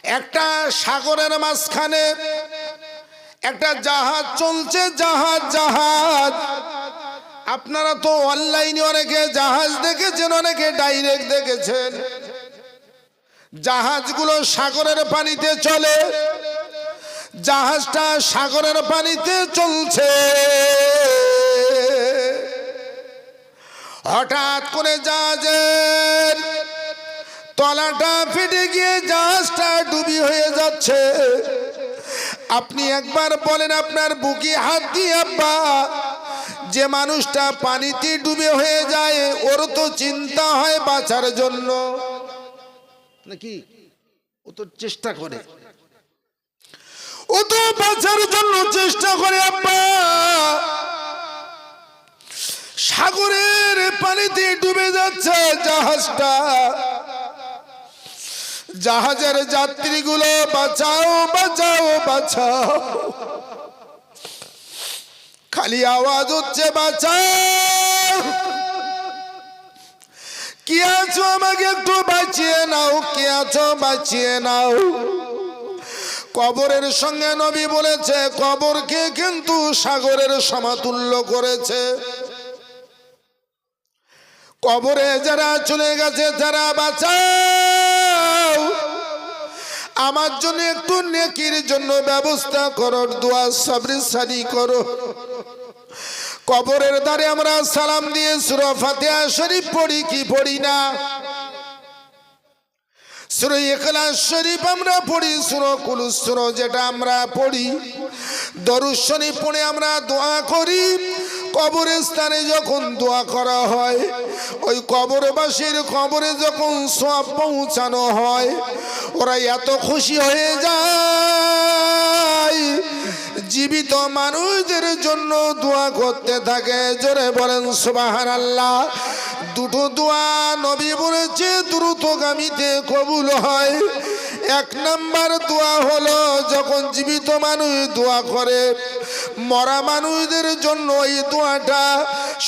একটা সাগরের মাঝখানে একটা জাহাজ চলছে, জাহাজ। আপনারা তো অনলাইনে অনেকে জাহাজ দেখেছেন, অনেকে ডাইরেক্ট দেখেছেন। জাহাজগুলো সাগরের পানিতে চলে, জাহাজটা সাগরের পানিতে চলছে। হঠাৎ করে জাহাজের তলাটা ফেটে গিয়ে জাহাজটা ডুবি হয়ে যাচ্ছে। আপনি একবার বলেন আপনার বুকে হাত দিয়ে, আব্বা, যে মানুষটা পানিতে ডুবে হয়ে যায় ওর তো চিন্তা হয় বাঁচার জন্য নাকি? ও তো চেষ্টা করে, ও তো বাঁচার জন্য চেষ্টা করে। আব্বা, সাগরের পানিতে ডুবে যাচ্ছে জাহাজটা, জাহাজের যাত্রীগুলো বাঁচাও বাঁচাও বাঁচাও। খালি আওয়াজ হচ্ছে বাঁচাও, কি আছো আমাকে একটু বাঁচিয়ে নাও, কি আছো বাঁচিয়ে নাও। কবরের সঙ্গে নবী বলেছে কবরকে কিন্তু সাগরের সমতুল্য করেছে। কবরে যারা চলে গেছে যারা বাঁচাও, আমার জন্য একটু নেকির জন্য ব্যবস্থা করো, দোয়া সবরি সারি করো। কবরের দ্বারে আমরা সালাম দিয়ে সূরা ফাতিহা শরীফ পড়ি কি পড়ি না? সূরা ইখলাস শরীফ আমরা পড়ি, সূরা কুলুস সূরা যেটা আমরা পড়ি, দরুদ শরীফ পড়ে আমরা দোয়া করি। কবরস্থানে যখন দোয়া করা হয়, ওই কবরবাসীর কবরে যখন সওয়াব পৌঁছানো হয়, ওরা এত খুশি হয়ে যায়, জীবিত মানুষদের জন্য দোয়া করতে থাকে। জোরে বলেন সুবহানাল্লাহ। দুটো দোয়া নবী বলেছে দ্রুতগামীতে কবুল হয়। এক নাম্বার দোয়া হলো যখন জীবিত মানুষ দোয়া করে, মরা মানুষদের জন্য এই দোয়াটা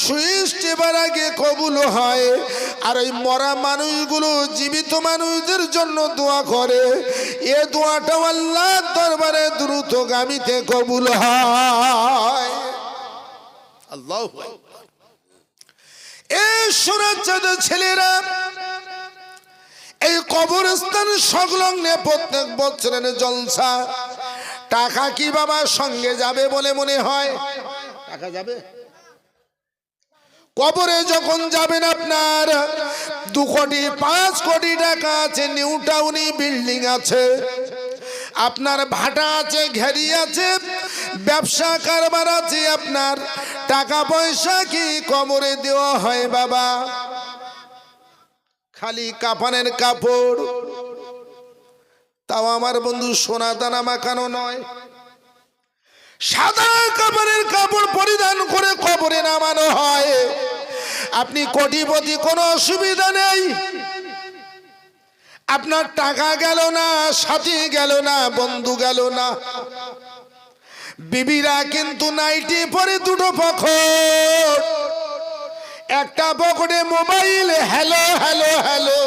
সুইষ্টেবার আগে কবুল হয়। আর ওই মরা মানুষগুলো জীবিত মানুষদের জন্য দোয়া করে, এ দোয়াটাও আল্লাহর দরবারে দ্রুতগামীতে কবুল হয়। আল্লাহু আকবার। এই সোনার ছেলেরা, এই কবরস্থান সংলগ্নে প্রত্যেক বছরের জলসা। টাকা কি বাবা সঙ্গে যাবে বলে মনে হয়? টাকা যাবে? কবরে যখন যাবেন আপনার 2 কোটি 5 কোটি টাকা আছে, নিউ টাউনি বিল্ডিং আছে, আপনার ভাটা আছে, ঘেরি আছে, ব্যবসা কারবার আছে, আপনার টাকা পয়সা কি কবরে দেওয়া হয় বাবা? খালি কাফনের কাপড়, তাও আমার বন্ধু সোনা দানা মাখানো নয়, সাদা কাপড়ের কাপড় পরিধান করে কবরে নামানো হয়। আপনি কোটিপতি, কোনো অসুবিধা নেই, আপনার টাকা গেল না, সাথী গেল না, বন্ধু গেল না। বিবিরা কিন্তু নাইটি পরে 2টো পকেট, একটা পকেটে মোবাইল, হ্যালো হ্যালো হ্যালো।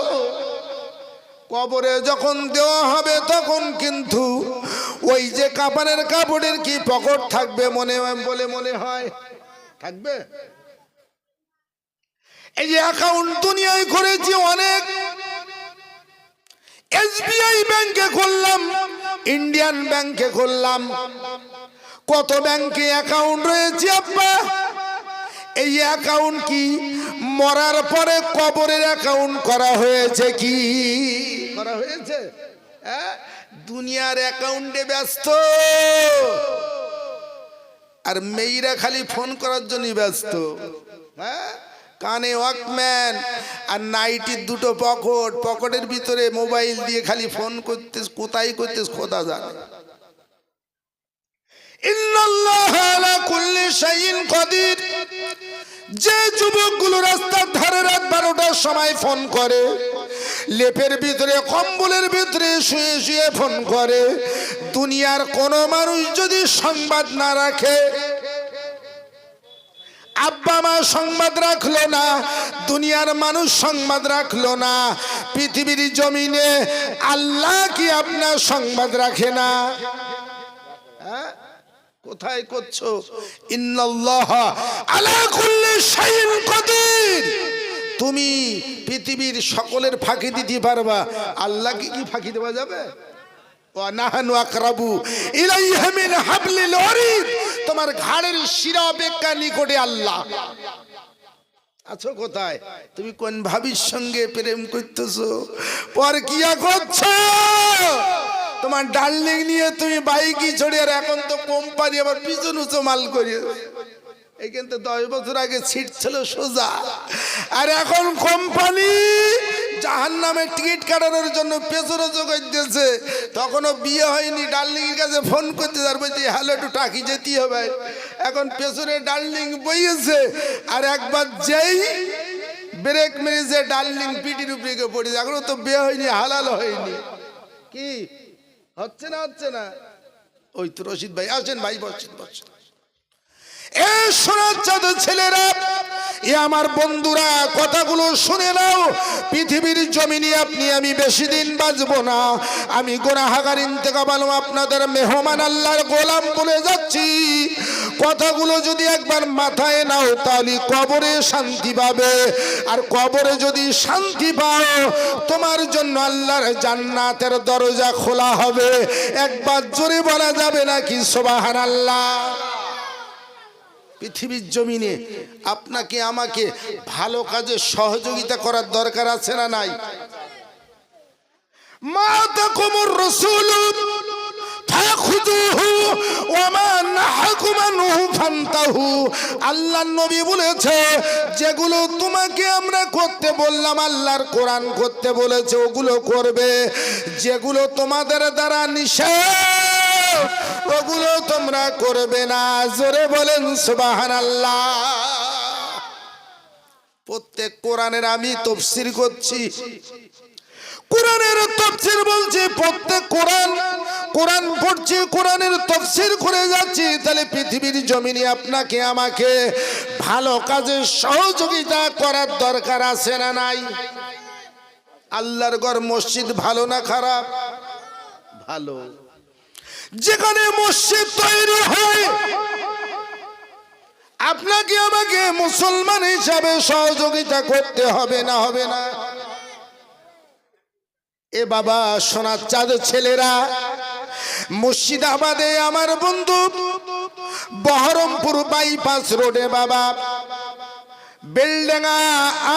কবরে যখন দেওয়া হবে তখন কিন্তু ওই যে কাপড়ের কাপড়ের কি পকেট থাকবে বলে মনে হয়? থাকবে? এই যে অ্যাকাউন্ট দুনিয়ায় করেছি অনেক, SBI ব্যাংকে করলাম, ইন্ডিয়ান ব্যাংকে করলাম, কত ব্যাংকে অ্যাকাউন্ট রয়েছে আব্বা। এই অ্যাকাউন্ট কি মরার পরে কবরের অ্যাকাউন্ট করা হয়েছে? কি করা হয়েছে? দুনিয়ার অ্যাকাউন্টে ব্যস্ত, আর মেয়েরা খালি ফোন করার জন্য ব্যস্ত। কানে ওয়াকম্যান আর নাইটির 2টো পকেট, পকেটের ভিতরে মোবাইল দিয়ে খালি ফোন করতে, কোথায় করতে খোদা জানে। ইন্নাল্লাহা আলা কুল্লি শাইইন কাদির। যে যুবকগুলো রাস্তার ধারে রাত 12টার সময় ফোন করে, লেপের ভিতরে কম্বলের ভিতরে শুয়ে শুয়ে ফোন করে, দুনিয়ার কোন মানুষ যদি সংবাদ না রাখে, আব্বা মা সংবাদ রাখলো না, দুনিয়ার মানুষ সংবাদ রাখলো না, পৃথিবীর জমিনে আল্লাহ কি আপনার সংবাদ রাখে না? কোথায় করছো? ইন্নাল্লাহ আলা কুল্লি শাইইন কাদির। তুমি পৃথিবীর সকলের ফাঁকি দিতে পারবা, আল্লাহকে কি ফাঁকি দেওয়া যাবে? ওয়া নাহনু আকরাবু ইলাইহি মিন হাবলিল ওয়ারিদ। তোমার ঘাড়ের শিরা অপেক্ষা নিকটে আল্লাহ। আছো কোথায়? তুমি কোন ভাবির সঙ্গে প্রেম করতেছো, পরকিয়া করছো? তোমার ডার্লিং নিয়ে তুমি বাইকই চড়ে, আর এখন তো কোম্পানি আবার পিছন উঁচু মাল করি। এই কিন্তু 10 বছর আগে সিট ছিল সোজা, আর এখন কোম্পানি জাহান্নামের টিকিট কাটানোর জন্য পেছনে জোগাড় দিয়েছে। তখনও বিয়ে হয়নি, ডার্লিং এর কাছে ফোন করতে যার বলছি হ্যালো একটু টাকি যেতে হবে। এখন পেছনে ডার্লিং বইয়েছে, আর একবার যেই ব্রেক মেরেছে ডার্লিং পিটির উপরে গিয়ে পড়েছে। এখনো তো বিয়ে হয়নি, হালাল হয়নি। কি হচ্ছে না? হচ্ছে না? ওই তো রশিদ ভাই আসেন, ভাই বসেন বসেন। এ সোনার চাঁদ ছেলেরা, এ আমার বন্ধুরা, কথাগুলো শুনে নাও। পৃথিবীর জমিনে আপনি আমি বেশি দিন বাঁচবো না। আমি গুনাহগার ইন্তেকাল, আপনাদের মেহমান আল্লাহর গোলাম বলে যাচ্ছি। কথাগুলো যদি একবার মাথায় নাও, তাহলে কবরে শান্তি পাবে। আর কবরে যদি শান্তি পাও, তোমার জন্য আল্লাহর জান্নাতের দরজা খোলা হবে। একবার জোরে বলা যাবে নাকি সুবহানাল্লাহ? পৃথিবীর জমিনে আপনাকে আমাকে ভালো কাজে সহযোগিতা করার দরকার আছে না নাই? মা তাকুমুর রাসূল ফাখুযুহু ওয়া মা নাহাকুম আনহু ফান্তাহু। আল্লাহর নবী বলেছে, যেগুলো তোমাকে আমরা করতে বললাম, আল্লাহর কোরআন করতে বলেছে, ওগুলো করবে। যেগুলো তোমাদের দ্বারা নিষেধ, ওগুলো তোমরা করবে না। জোরে বলেন সুবহানাল্লাহ। প্রত্যেক কোরআনের আমি তাফসীর করছি, কোরআনের তাফসীর বলছি। প্রত্যেক কোরআন পড়ছি, কোরআনের তাফসীর করে যাচ্ছি। তাহলে পৃথিবীর জমিনে আপনাকে আমাকে ভালো কাজে সহযোগিতা করার দরকার আছে না নাই? আল্লাহর ঘর মসজিদ ভালো না খারাপ? ভালো। যেখানে মসজিদ তৈরি হয়, আপনাকে আমাকে মুসলমান হিসাবে সহযোগিতা করতে হবে না? হবে না? এ বাবা সোনার চাঁদ ছেলেরা, মুর্শিদাবাদে আমার বন্ধু বহরমপুর বাইপাস রোডে বাবা বেলডাঙ্গা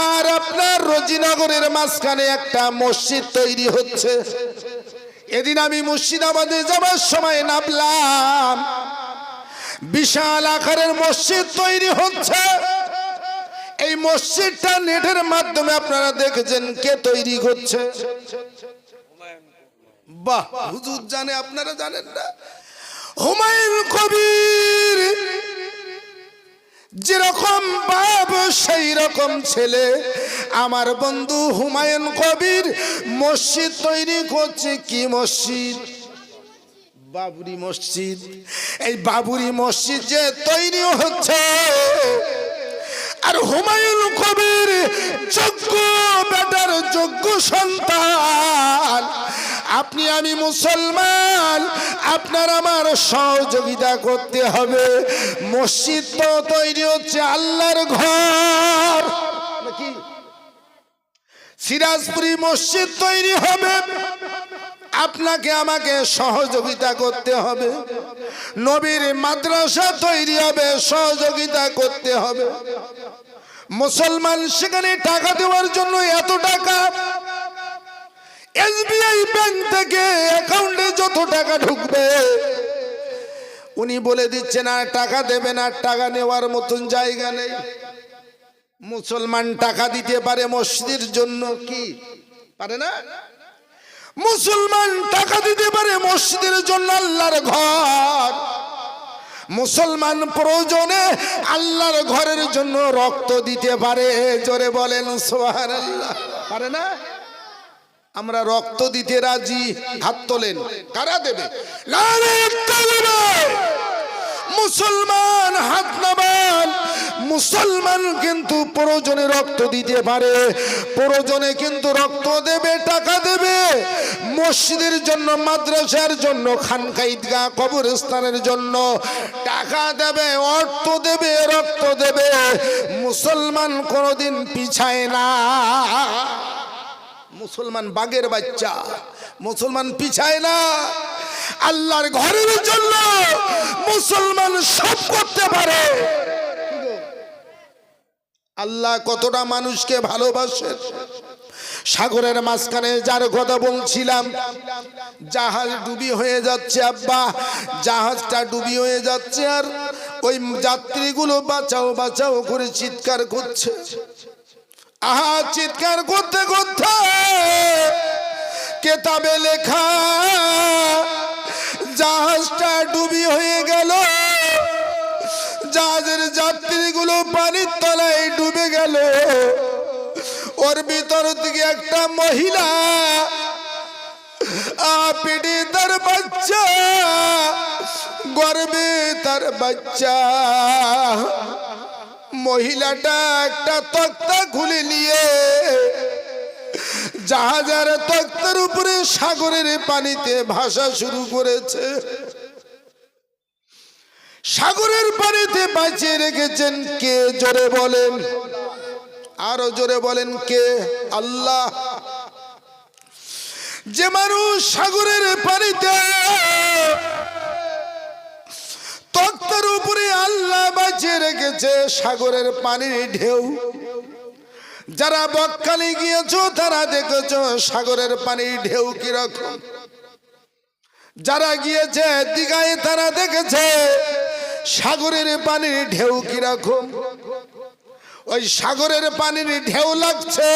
আর আপনার রজিনগরের মাঝখানে একটা মসজিদ তৈরি হচ্ছে। এদিন আমি মুর্শিদাবাদে যাবার সময় নামলাম, বিশাল আকারের মসজিদ তৈরি হচ্ছে। এই মসজিদটা নেটের মাধ্যমে আপনারা দেখেছেন, কে তৈরি করছে? বাহ, হুজুর জানে, আপনারা জানেন না? হুমায়ুন কবির যেরকম বাপ সেই রকম ছেলে আমার বন্ধু হুমায়ুন কবির মসজিদ তৈরি করছে। কি মসজিদ? বাবরি মসজিদ। এই বাবরি মসজিদ যে তৈরি হচ্ছে, আর হুমায়ুন কবির যোগ্য বেটার যোগ্য সন্তান। আপনি আমি মুসলমান, আপনার আমার সহযোগিতা করতে হবে। মসজিদ তো তৈরি হচ্ছে আল্লাহর ঘর নাকি? সিরাজপুরি মসজিদ তৈরি হবে, আপনাকে আমাকে সহযোগিতা করতে হবে। নবীর মাদ্রাসা তৈরি হবে, সহযোগিতা করতে হবে। মুসলমান সেখানে টাকা দেওয়ার জন্য এত টাকা, এসবিআই ব্যাংক থেকে অ্যাকাউন্টে যত টাকা ঢুকবে উনি বলে দিচ্ছেন, আর টাকা দেবেন, আর টাকা নেওয়ার মতন জায়গা নেই। মুসলমান টাকা দিতে পারে মসজিদের জন্য, কি পারে না? মুসলমান টাকা দিতে পারে মসজিদের জন্য, আল্লাহর ঘর। মুসলমান প্রয়োজনে আল্লাহর ঘরের জন্য রক্ত দিতে পারে। জোরে বলেন সুবহানাল্লাহ। পারে না? আমরা রক্ত দিতে রাজি, হাত তোলেন। কারা দেবে? মুসলমান হাত নামান। মুসলমান কিন্তু প্রয়োজনে রক্ত দিতে পারে, প্রয়োজনে কিন্তু রক্ত দেবে, টাকা দেবে, মসজিদের জন্য, মাদ্রাসার জন্য, খানকা, ঈদগাহ, কবরস্থানের জন্য টাকা দেবে, অর্থ দেবে, রক্ত দেবে। মুসলমান কোনোদিন পিছায় না। মুসলমান বাঘের বাচ্চা, মুসলমান পিছায় না। আল্লাহর ঘরের জন্য মুসলমান সব করতে পারে। আল্লাহ কতটা মানুষকে ভালোবাসেন। সাগরের মাঝখানে যার কথা বলছিলাম, জাহাজ ডুবি হয়ে যাচ্ছে আব্বা, জাহাজটা ডুবি হয়ে যাচ্ছে, আর ওই যাত্রীগুলো বাঁচাও বাঁচাও করে চিৎকার করছে। আহা, চিৎকার করতে করতে কেতাবে লেখা জাহাজটা ডুবি হয়ে গেল, জাহাজের যাত্রীগুলো পানির তলায় ডুবে গেল। ওর ভিতর থেকে একটা মহিলা পেটে তার বাচ্চা, গর্ভে তার বাচ্চা। মহিলাটা একটা তক্তা খুলে নিয়ে জাহাজের তক্তার উপরে সাগরের পানিতে ভাসা শুরু করেছে। সাগরের পানিতে বাঁচিয়ে রেখেছেন কে? জোরে বলেন, আরো জোরে বলেন কে? আল্লাহ। যে মানুষ সাগরের পানিতে তক্তার উপরে আল্লাহ বাঁচিয়ে রেখেছে সাগরের পানির ঢেউ। যারা বকখালি গিয়েছো তারা দেখেছো সাগরের পানির ঢেউ কিরকম। যারা গিয়েছে দীঘায় তারা দেখেছে সাগরের পানির ঢেউ কিরকম। ওই সাগরের পানির ঢেউ লাগছে,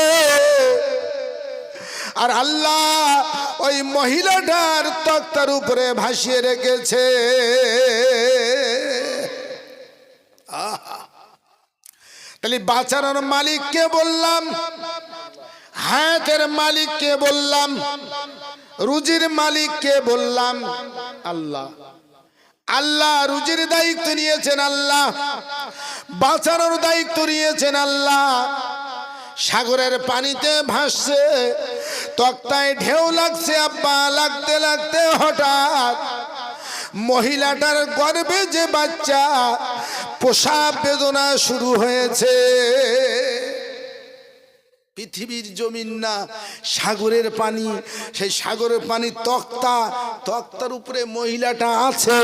আর আল্লাহ ওই মহিলাটার তক্তার উপরে ভাসিয়ে রেখেছে। তাহলে বাঁচানোর মালিককে বললাম, হায়াতের মালিককে বললাম, রুজির মালিককে বললাম আল্লাহ। আল্লাহ রুজির দায়িত্ব নিয়েছেন, আল্লাহ বাঁচানোর দায়িত্ব নিয়েছেন আল্লাহ। সাগরের পানিতে ভাসছে, তক্তায় ঢেউ লাগছে আব্বা, লাগতে লাগতে হঠাৎ মহিলাটার গর্ভে যে বাচ্চা, প্রসব বেদনা শুরু হয়েছে। পৃথিবীর জমিন না, সাগরের পানি। সেই সাগরের পানি তক্তা, তক্তার উপরে মহিলাটা আছে,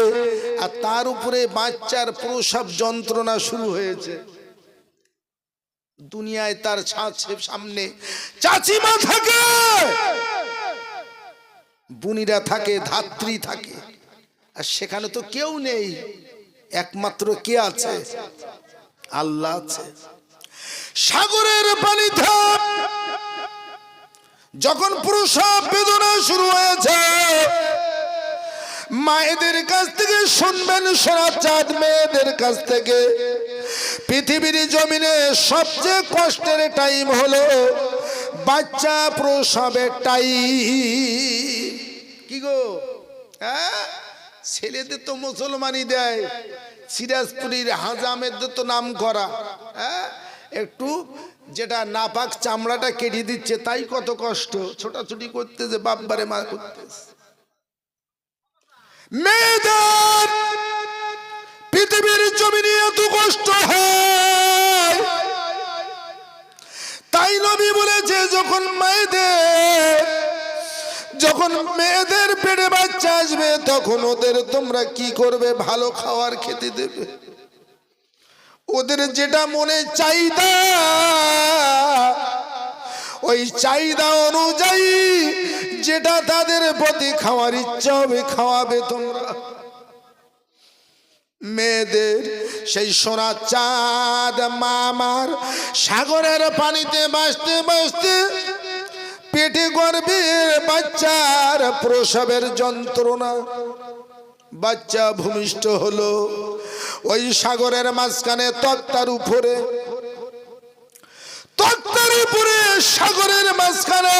আর তার উপরে বাচ্চার প্রসব যন্ত্রণা শুরু হয়েছে। দুনিয়ায় তার সামনে চাচিমা থাকে, বুনিরা থাকে, ধাত্রী থাকে, আর সেখানে তো কেউ নেই। একমাত্র কে আছে? আল্লাহ আছে। সাগরের পানিতে যখন প্রসব বেদনা শুরু হয়েছে, মায়েদের কাছ থেকে শুনবেন, সোনার চাঁদ মেয়েদের কাছ থেকে, পৃথিবীর জমিনে সবচেয়ে কষ্টের টাইম হলো বাচ্চা প্রসবের টাইম। কি গো, হ্যাঁ? ছেলেদের তো মুসলমানই দেয়, সিরাজপুরীর হাজামেদের তো নাম করা, হ্যাঁ? একটু যেটা নাপাক চামড়াটা কেটে দিচ্ছে, তাই কত কষ্ট, ছোটাছুটি করতে যে বাপবারে মা করতে। মেয়েদের পৃথিবীর জমিনে এত কষ্ট হয়, তাই নবী বলেছে যখন মেয়েদের পেটে বাচ্চা আসবে, তখন ওদের তোমরা কি করবে? ভালো খাবার খেতে দেবে। ওদের যেটা মনে চাহিদা, ওই চাহিদা অনুযায়ী যেটা তাদের প্রতি খাওয়ার ইচ্ছা হবে খাওয়াবে তোমরা। মেয়েদের সেই সোনার চাঁদ মা আমার সাগরের পানিতে ভাসতে ভাসতে পেটে গর্ভে বাচ্চার প্রসবের যন্ত্রণা, বাচ্চা ভূমিষ্ঠ হলো ওই সাগরের মাঝখানে তক্তার উপরে, সাগরের মাঝখানে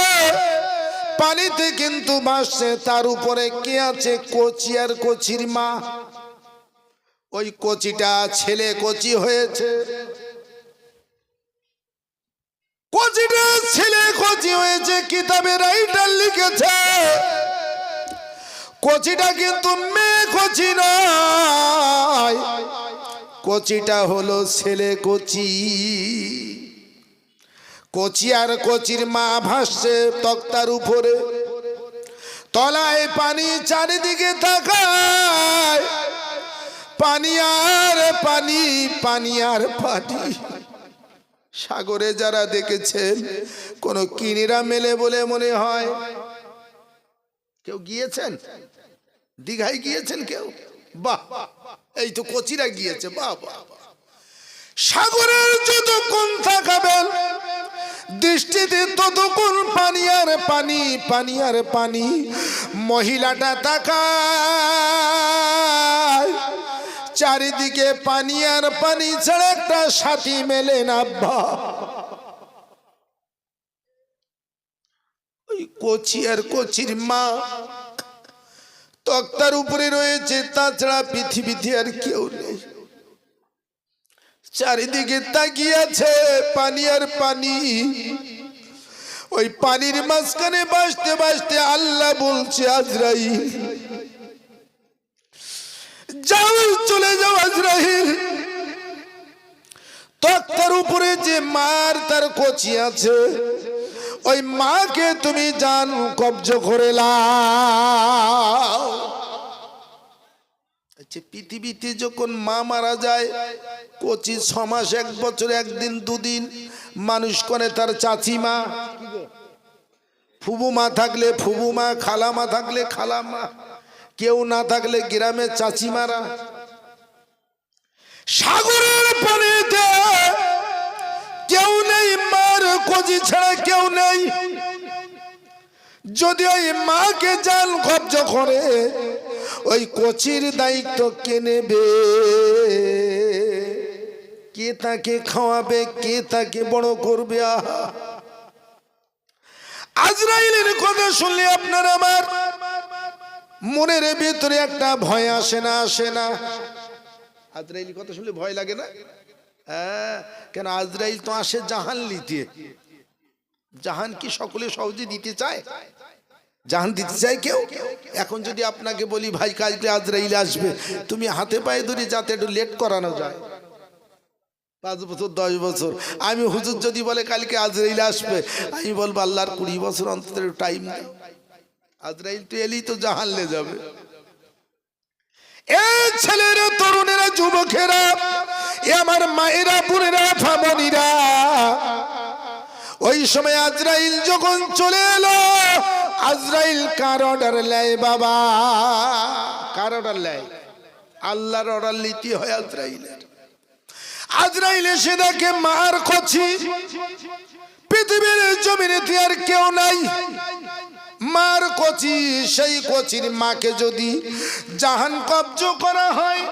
পানিতে কিন্তু ভাসছে। তার উপরে কে আছে? কচি আর কচির মা। ওই কচিটা ছেলে কচি হয়েছে, কচিটা ছেলে কচি হয়েছে। কিতাবে রাইটার লিখেছে কচিটা কিন্তু মেয়ে কচি নয়, কচিটা হলো ছেলে কচি। কচি আর কচির মা ভাসছে তক্তার উপরে, তলায় পানি, চারিদিকে তাকায় পানি আর পানি, পানি আর পানি। সাগরে যারা দেখেছেন কোন কিনিরা মেলে বলে মনে হয়। কেউ গিয়েছেন দীঘায়? গিয়েছেন কেউ? বাহ, এই তো কচিরা গিয়েছে। বাহ বাহ। সাগরের যতক্ষণ তাকাবেন দৃষ্টিতে ততক্ষণ পানি আর পানি, পানি আর পানি। মহিলাটা তাকায় চারিদিকে পানি আর পানি ছাড়া একটা সাথী মেলে না। ওই কচি আর কচির মা তক্তার উপরে রয়েছে, তাছাড়া পৃথিবীতে আর কেউ নেই। চারিদিকে তাকিয়ে আছে পানি আর পানি। ওই পানির মাঝখানে বাসতে বাসতে আল্লাহ বলছে আজরাইল যাও, চলে যাও আজরাইল। তক্তার উপরে যে মার তার কচি আছে, ওই মাকে তুমি জান কব্জ করে লাও। আচ্ছা, পৃথিবীতে যখন মা মারা যায়, কচি 6 মাস 1 বছর 1 দিন 2 দিন মানুষ করে তার চাচিমা, ফুবুমা থাকলে ফুবুমা, খালামা থাকলে খালামা, কেউ না থাকলে গ্রামে চাচিমারা। সাগরের পানিতে কেউ নেই, মার কচি ছাড়া কেউ নেই। যদি ওই মাকে জান কব্জ করে, ওই কচির দায়িত্ব কে নেবে? কে তাকে খাওয়াবে? কে তাকে বড় করবে? আজরাইলের কথা শুনলে আপনার আমার মনের ভিতরে একটা ভয় আসে না? আসে না? আজরাইলের কথা শুনলে ভয় লাগে না? হ্যাঁ, কেন? আজরাইল তো আসে জাহান নিতে। জাহান কি সকলে সহজে দিতে চায়? জাহান দিতে চায় কেউ? এখন যদি আপনাকে বলি ভাই কালকে আজরাইল আসবে, তুমি হাতে পায়ে ধরে যাতে একটু লেট করানো যায়, 5 বছর 10 বছর। আমি হুজুর যদি বলে কালকে আজরাইল আসবে, আমি বলবো আল্লাহর 20 বছর অন্তত টাইম দাও। আজরাইল তো এলেই তো জাহান্নামে যাবে। এ ছেলেরা, তরুণেরা, যুবকেরা, এ আমার মায়েরা, বোনেরা, ফামনিরা, ওই সময় আজরাইল যখন চলে এলো, আজরাইল কার অর্ডার নেয় বাবা? কার অর্ডার নেয়? আল্লাহর অর্ডার নিতে হয় আজরাইলের। আজরাইল এসে দেখে মার কচি, পৃথিবীর জমিনেতে আর কেউ নাই। মার কচি, সেই কচির মাকে যদি জাহান কব্জ করা হয়,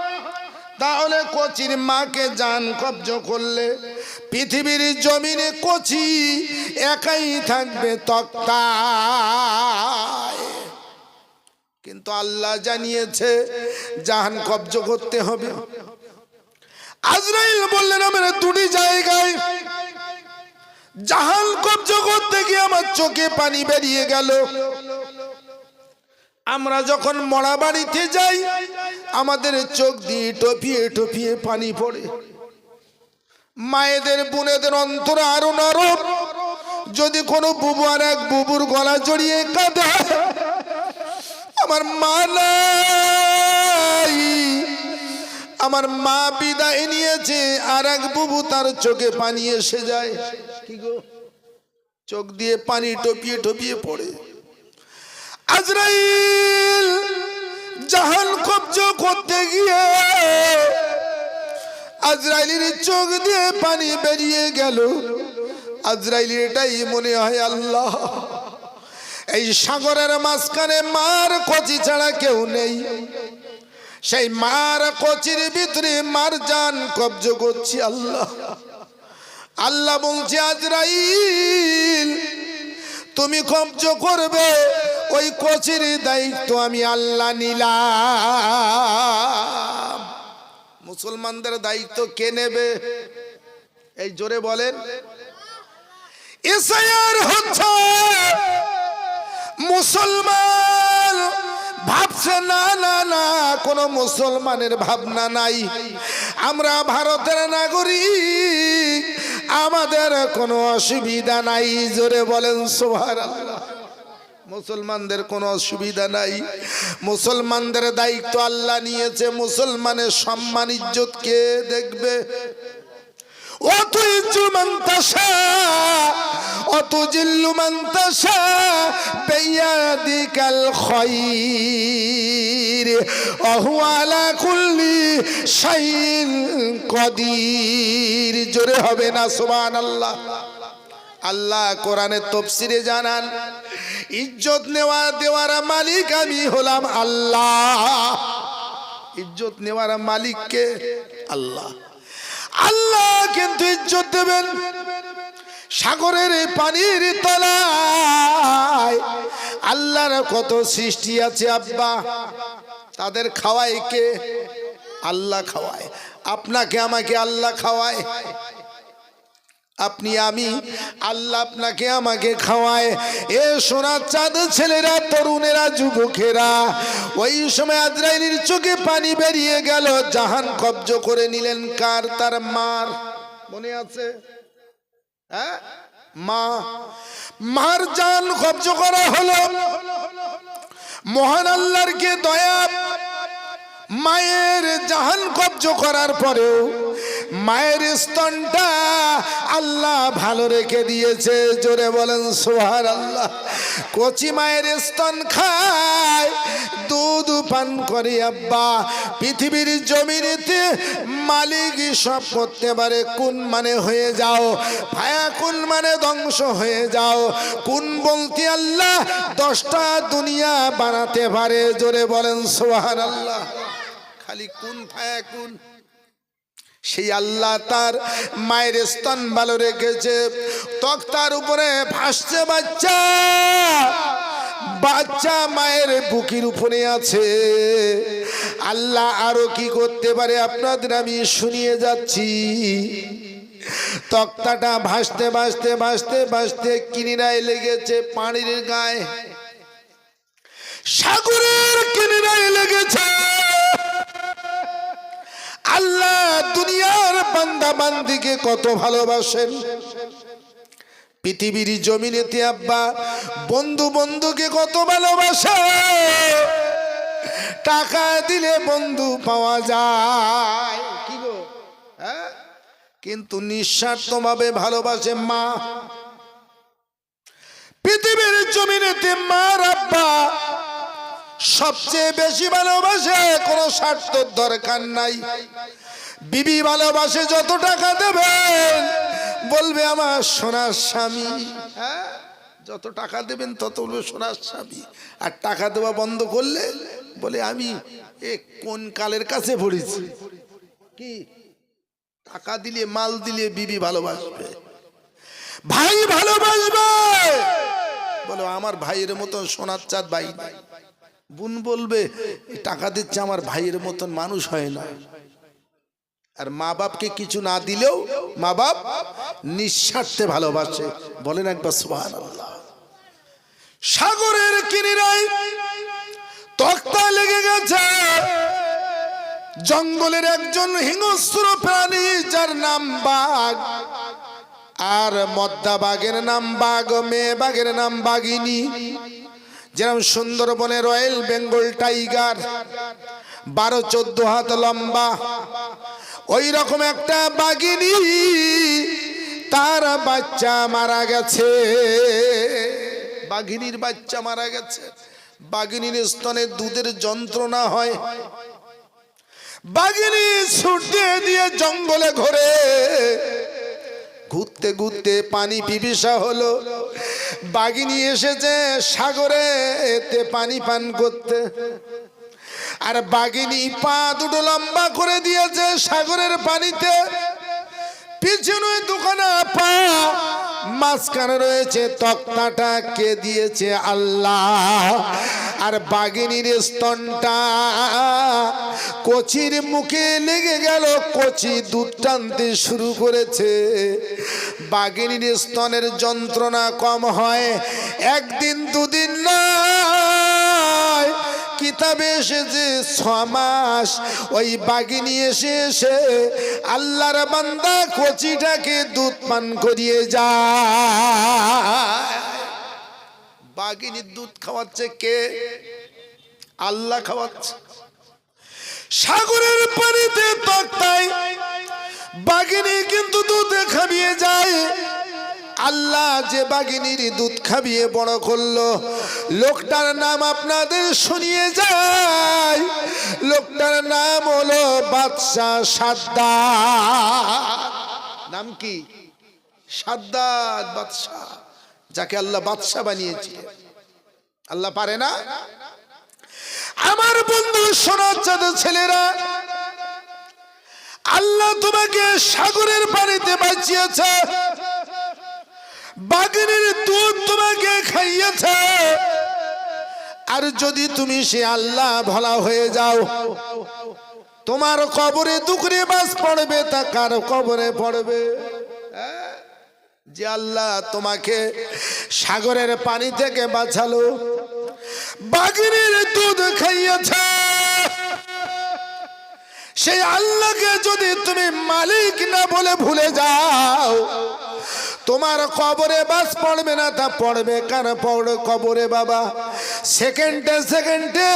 তাহলে কচির মাকে জান কব্জ করলে পৃথিবীর জমিনে কচি একাই থাকবে তক্তায়। কিন্তু আল্লাহ জানিয়েছে জাহান কব্জ করতে হবে। আজরাইল বললেন আমার 2টি জায়গায় জাহান কব্জ করতে গিয়ে আমার চোখে পানি বেরিয়ে গেল। আমরা যখন মরা বাড়িতে যাই, আমাদের চোখ দিয়ে টপিয়ে টপিয়ে পানি পড়ে। মায়েদের বোনেদের অন্তর আরো নরম। যদি কোনো বুবু আর এক বুবুর গলা জড়িয়ে কাঁদে, আমার মা নাই, আমার মা বিদায় নিয়েছে, আর এক বুবু তার চোখে পানি এসে যায়। কি গো? চোখ দিয়ে পানি টপিয়ে টপিয়ে পড়ে। আজরাইল জাহান কব্জ করতে গিয়ে আজরাইলের চোখ দিয়ে পানি বেরিয়ে গেল। আজরাইলের এটাই মনে হয়, আল্লাহ, এই সাগরের মাঝখানে মার কচি ছাড়া কেউ নেই। সেই মার কচির ভিতরে মার জান কব্জ করছি। আল্লাহ, আল্লাহ বলছে আজরাইল তুমি কব্জ করবে, ওই কচির দায়িত্ব আমি আল্লাহ নিলাম। মুসলমানদের দায়িত্ব কে নেবে? এই জোরে বলেন। এসআইআর হচ্ছে, মুসলমান ভাবছে না না না, কোন মুসলমানের ভাবনা নাই, আমরা ভারতের নাগরিক, আমাদের কোনো অসুবিধা নাই। জোরে বলেন সুবহানাল্লাহ। মুসলমানদের কোনো অসুবিধা নাই। মুসলমানদের দায়িত্ব আল্লাহ নিয়েছে। মুসলমানের সম্মান ইজ্জত কে দেখবে? অতুইজ্জু মান তাশা অতুজিল্লু মান তাশা বিয়াদিকাল খায়র ওয়া হুয়া আলা কুল্লি শাইইন কাদির। জোরে হবে না সুবহানাল্লাহ। আল্লাহ কোরআনের তাফসীরে জানান, ইজ্জত নেওয়া দেওয়ার মালিক আমি হলাম আল্লাহ। ইজ্জত নেওয়ার মালিক কে? আল্লাহ। আল্লাহ কিন্তু ইজ্জত দেবেন। সাগরের পানির তলায় আল্লাহর কত সৃষ্টি আছে আব্বা, তাদের খাওয়ায় কে? আল্লাহ খাওয়ায়। আপনাকে আমাকে আল্লাহ খাওয়ায়। আপনি আমি, আল্লাহ আপনাকে আমাকে খাওয়ায়। এ সোনার চাঁদ ছেলেরা, তরুণেরা, যুবকেরা, ওই সময় আজরাইলের চোখে পানি বেরিয়ে গেল। জাহান কব্জ করে নিলেন কার? তার মার। মনে আছে? হ্যাঁ, মার জান কব্জ করা হলো। মহান আল্লাহর কে দয়া, মায়ের জাহান কব্জ করার পরেও মায়ের স্তনটা আল্লাহ ভালো রেখে দিয়েছে। জোরে বলেন সুবহানাল্লাহ। কচি মায়ের স্তন খায়, দুধ পান করে আব্বা। পৃথিবীর জমিনেতে মালিক সব করতে পারে। কুন মানে হয়ে যাও, ভায়া কুন মানে ধ্বংস হয়ে যাও। কুন বলতে আল্লাহ 10টা দুনিয়া বানাতে পারে। জোরে বলেন সুবহানাল্লাহ। খালি কুন ফায়া কুন। সেই আল্লাহ তার মায়ের স্তন ভালো রেখেছে। তক্তার উপরে ভাসছে বাচ্চা, বাচ্চা মায়ের বুকের উপরে আছে। আল্লাহ আরো কি করতে পারে আপনাদের আমি শুনিয়ে যাচ্ছি। তক্তাটা ভাসতে ভাসতে ভাসতে ভাসতে কিনারায় লেগেছে পানির গায়ে, সাগরের কিনারায় লেগেছে। আল্লাহ দুনিয়ার বান্দা বান্দিকে কত ভালোবাসেন। পৃথিবীর জমিনেতে আব্বা বন্ধু বন্ধুকে কত ভালোবাসে। টাকা দিলে বন্ধু পাওয়া যায়, কি গো? হ্যাঁ, কিন্তু নিঃস্বার্থভাবে ভালোবাসে মা। পৃথিবীর জমিনেতে মার আব্বা সবচেয়ে বেশি ভালোবাসে। কোনো স্বার্থের দরকার নাই। বিবি ভালোবাসে, যত টাকা দেবেন বলবে আমার সোনার স্বামী। হ্যাঁ, যত টাকা দেবেন তত বলবে সোনার স্বামী। আর টাকা দেওয়া বন্ধ করলে বলে আমি এ কোন কালের কাছে পড়েছি। কি টাকা দিলে, মাল দিলে বিবি ভালোবাসবে, ভাই ভালোবাসবে। বলো আমার ভাইয়ের মতন সোনার চাঁদ ভাই নাই। বোন বলবে টাকা দিচ্ছে আমার ভাইয়ের মতন মানুষ হয় না। আর মা বাপকে কিছু না দিলেও মা বাপ নিঃস্বার্থে ভালোবাসে। বলেন একবার সুবহানাল্লাহ। সাগরের কিনারায় তক্তা লেগে গেছে। জঙ্গলের একজন হিংস্র প্রাণী, যার নাম বাঘ। আর মদ্দা বাঘের নাম বাঘ, মেয়ে বাঘের নাম বাঘিনী। যেরকম সুন্দরবনে রয়্যাল বেঙ্গল টাইগার 12-14 হাত লম্বা, ওই রকম একটা বাঘিনী, তার বাচ্চা মারা গেছে। বাঘিনীর বাচ্চা মারা গেছে। বাঘিনীর স্তনে দুধের যন্ত্রণা হয়। বাঘিনী ছুটে দিয়ে জঙ্গলে ঘোরে। ঘুরতে ঘুরতে পানি পিপাসা হলো। বাঘিনী এসেছে সাগরে এতে পানি পান করতে। আর বাঘিনী পা দুটো লম্বা করে দিয়েছে সাগরের পানিতে। পিছনে দুখানা পা মাঝখানে রয়েছে তক্তাটা কে দিয়েছে? আল্লাহ। আর বাঘিনীর স্তনটা কচির মুখে লেগে গেল, কচি দুধ টানতে শুরু করেছে। বাঘিনীর স্তনের যন্ত্রণা কম হয় একদিন দুদিন নয়, কিতাবে এসেছে 6 মাস। ওই বাঘিনী এসে এসে আল্লাহর বান্দা কচিটাকে দুধ পান করিয়ে যায়। বাঘিনীর দুধ খাওয়াচ্ছে কে? আল্লাহ খাওয়াচ্ছে। সাগরের পানিতে তক্তায় বাঘিনী কিন্তু দুধে খাবিয়ে যায়। আল্লাহ যে বাঘিনীর দুধ খাবিয়ে বড় করলো, লোকটার নাম আপনাদের শুনিয়ে যায়। লোকটার নাম হলো বাদশাহ সাদ্দাত। নাম কি? সাদ্দাত বাদশাহ, যাকে আল্লাহ বাদশাহ বানিয়েছে। আল্লাহ পারে না? আমার বন্ধু সোনার চাঁদের ছেলেরা, আল্লাহ তোমাকে সাগরের পানিতে বাঁচিয়েছে, বাঘিনীর দুধ তোমাকে খাইয়েছে। আর যদি তুমি সে আল্লাহ ভোলা হয়ে যাও, তোমার কবরে দুকরে বাস পড়বে। তা কার কবরে পড়বে? যে আল্লাহ তোমাকে সাগরের পানি থেকে বাঁচালো, বাঘিনীর দুধ খাইয়েছে, সেই আল্লাহকে যদি তুমি মালিক না বলে ভুলে যাও, তোমার কবরে বাস পড়বে না। তা পড়বে কার কবরে? বাবা, সেকেন্ডে সেকেন্ডে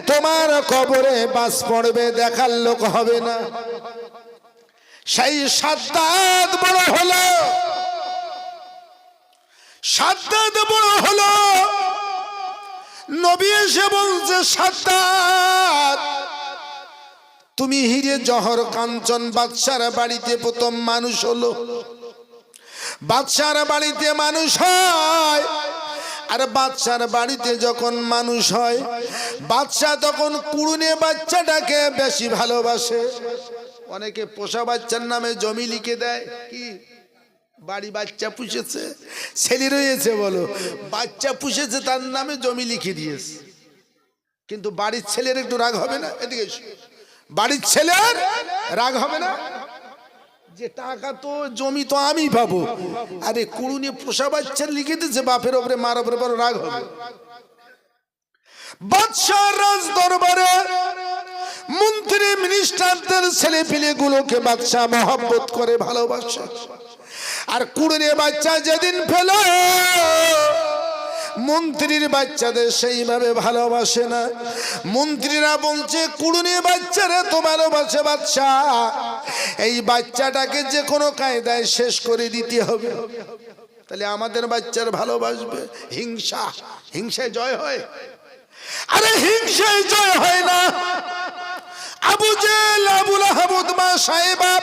তোমার কবরে বাস পড়বে, দেখার লোক হবে না। সেই সাদ্দাত বড় হলো, সাদ্দাত বড় হলো। নবী এসে বলছে, সাদ্দাত তুমি হিরে জহর কাঞ্চন বাদশার বাড়িতে প্রথম মানুষ হলো। বাদশার বাড়িতে মানুষ হয়, আর বাদশার বাড়িতে যখন মানুষ হয়, বাদশা তখন কুড়ুনে বাচ্চাটাকে বেশি ভালোবাসে। অনেকে পোষা বাচ্চার নামে জমি লিখে দেয়। কি বাড়ি বাচ্চা পুষেছে, ছেলে রয়েছে, বলো বাচ্চা পুষেছে, তার নামে জমি লিখে দিয়েছে। কিন্তু বাড়ির ছেলের একটু রাগ হবে না? এদিকে বাড়ির ছেলের রাগ হবে না? যে টাকা তো জমি তো আমি পাবো, আরে কুড়ুনি পোষা বাচ্চা লিখে দিচ্ছে, বাপের ওপরে মার ওপরে বড় রাগ হবে। বাদশাহ রাজ দরবারে মন্ত্রী মিনিস্টারদের ছেলে পেলে গুলোকে বাদশাহ মহব্বত করে, ভালোবাসে। আর কুড়ুনি বাচ্চা যেদিন পেল, মন্ত্রীর বাচ্চাদের সেইভাবে ভালোবাসে না। মন্ত্রীরা বলছে, কুড়ুনি বাচ্চারা তো ভালোবাসে বাদশাহ, এই বাচ্চাটাকে যে কোনো কায়দায় শেষ করে দিতে হবে, তাহলে আমাদের বাচ্চার ভালোবাসবে। হিংসা, হিংসায় জয় হয়? আরে হিংসায় জয় হয় না। আবু জেহেল, আবু লাহাব, উতবা, সাইবা,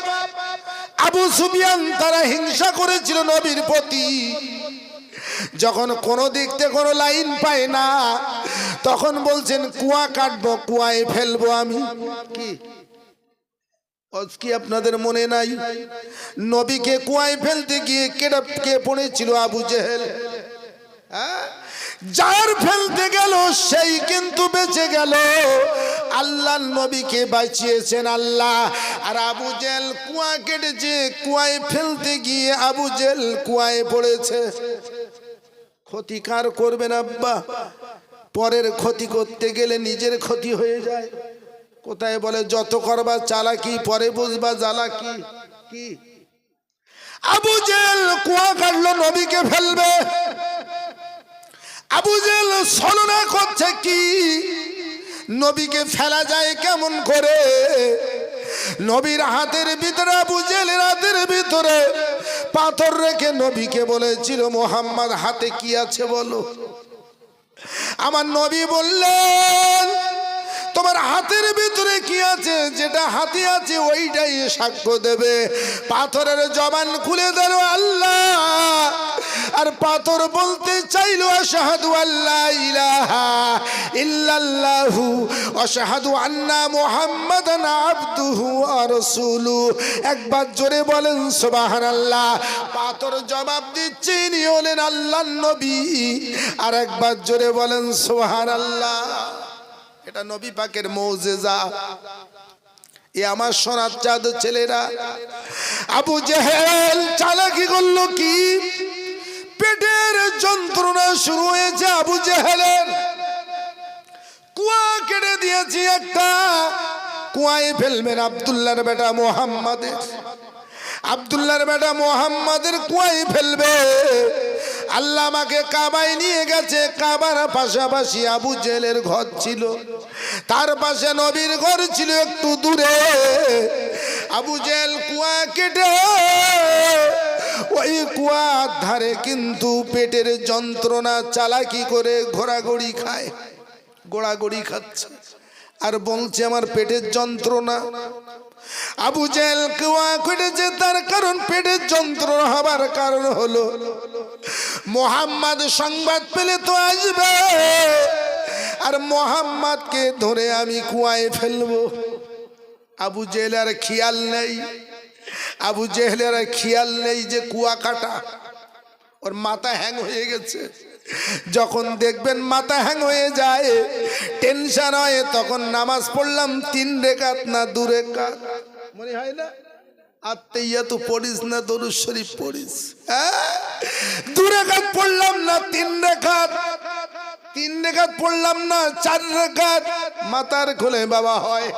আবু সুফিয়ান তারা হিংসা করেছিল নবীর প্রতি। যখন কোন দিক থেকে কোনো লাইন পায় না, তখন বলছেন কুয়া কাটবো, কুয়ায় ফেলবো আমি। কি আপনাদের মনে নাই? নবীকে কুয়ায় ফেলতে গিয়ে কে পড়েছিল? আবু জেহেল। যার ফেলতে গেল সেই কিন্তু বেঁচে গেল। আল্লাহ নবীকে বাঁচিয়েছেন আল্লাহ। আর আবু জেহেল কুয়া কেটেছে, কুয়ায় ফেলতে গিয়ে আবু জেহেল কুয়ায় পড়েছে। ক্ষতি কার করবেন আব্বা? পরের ক্ষতি করতে গেলে নিজের ক্ষতি হয়ে যায়। কোথায় বলে যত করবা চালাকি, পরে বুঝবা জ্বালা কি। কি আবু জেহেল কুয়া কাটলো, নবীকে ফেলবে। আবু জেহেল ছলনা করছে, কি নবীকে ফেলা যায় কেমন করে? নবীর হাতের ভিতরে, আবু জেহেলের হাতের ভিতরে পাথর রেখে নবীকে বলেছিল, মোহাম্মদ হাতে কি আছে বলো। আমার নবী বললেন, তোমার হাতের ভিতরে কি আছে? যেটা হাতে আছে ওইটাই সাক্ষ্য দেবে। পাথরের জবান খুলে দিল আল্লাহ, আর পাথর বলতে চাইলো আশহাদু আল্লা ইলাহা ইল্লাল্লাহু আশহাদু আন্না মুহাম্মাদান আবদুহু ওয়া রাসূলুহু। একবার জোরে বলেন সুবহানাল্লাহ। পাথর জবাব দিচ্ছে ইনি হলেন আল্লাহর নবী। আর একবার জোরে বলেন সুবহানাল্লাহ। এটা নবী পাকের মুজিজা। এ আমার সোনার চাঁদ ছেলেরা, আবু জেহেল চালাকি করলো কি, পেটের যন্ত্রণা শুরু হয়েছে আবু জেহেলের। কুয়া কেটে দিয়েছি একটা, কুয়ায় ফেলবেন আব্দুল্লাহর বেটা মুহাম্মাদের। আব্দুল্লাহর বেটা মুহাম্মাদের কুয়ায় ফেলবে। আল্লাহ আমাকে কাবায় নিয়ে গেছে। কাবার পাশাপাশি আবু জেহেলের ঘর ছিল, তার পাশে নবীর ঘর ছিল একটু দূরে। আবু জেহেল কুয়া কেটে ওই কুয়ার ধারে কিন্তু পেটের যন্ত্রণা চালাকি করে ঘোরাঘুরি খায়, গোড়াগড়ি খাচ্ছে আর বলছে আমার পেটের যন্ত্রণা। আবু জেহেল কুয়া কেটেছে তার কারণ পেটের যন্ত্রণা হবার কারণ হলো মুহাম্মদ সংবাদ পেলে তো আসবে, আর মুহাম্মদকে ধরে আমি কুয়ায় ফেলবো। আবু জেহেলের খেয়াল নেই, আবু জেহেলের খেয়াল নেই যে কুয়া কাটা। ওর মাথা হ্যাং হয়ে গেছে। যখন দেখবেন মাথা হ্যাং হয়ে যায়, টেনশন হয়, তখন নামাজ পড়লাম 3 রাকাত না 2 রাকাত, মনে হয় না? আত্মাইয়াতু পড়িস না দরুদ শরীফ পড়িস? 2 রাকাত পড়লাম না 3 রাকাত, 3 রাকাত পড়লাম না 4 রাকাত, মাথার খুলে বাবা হয়।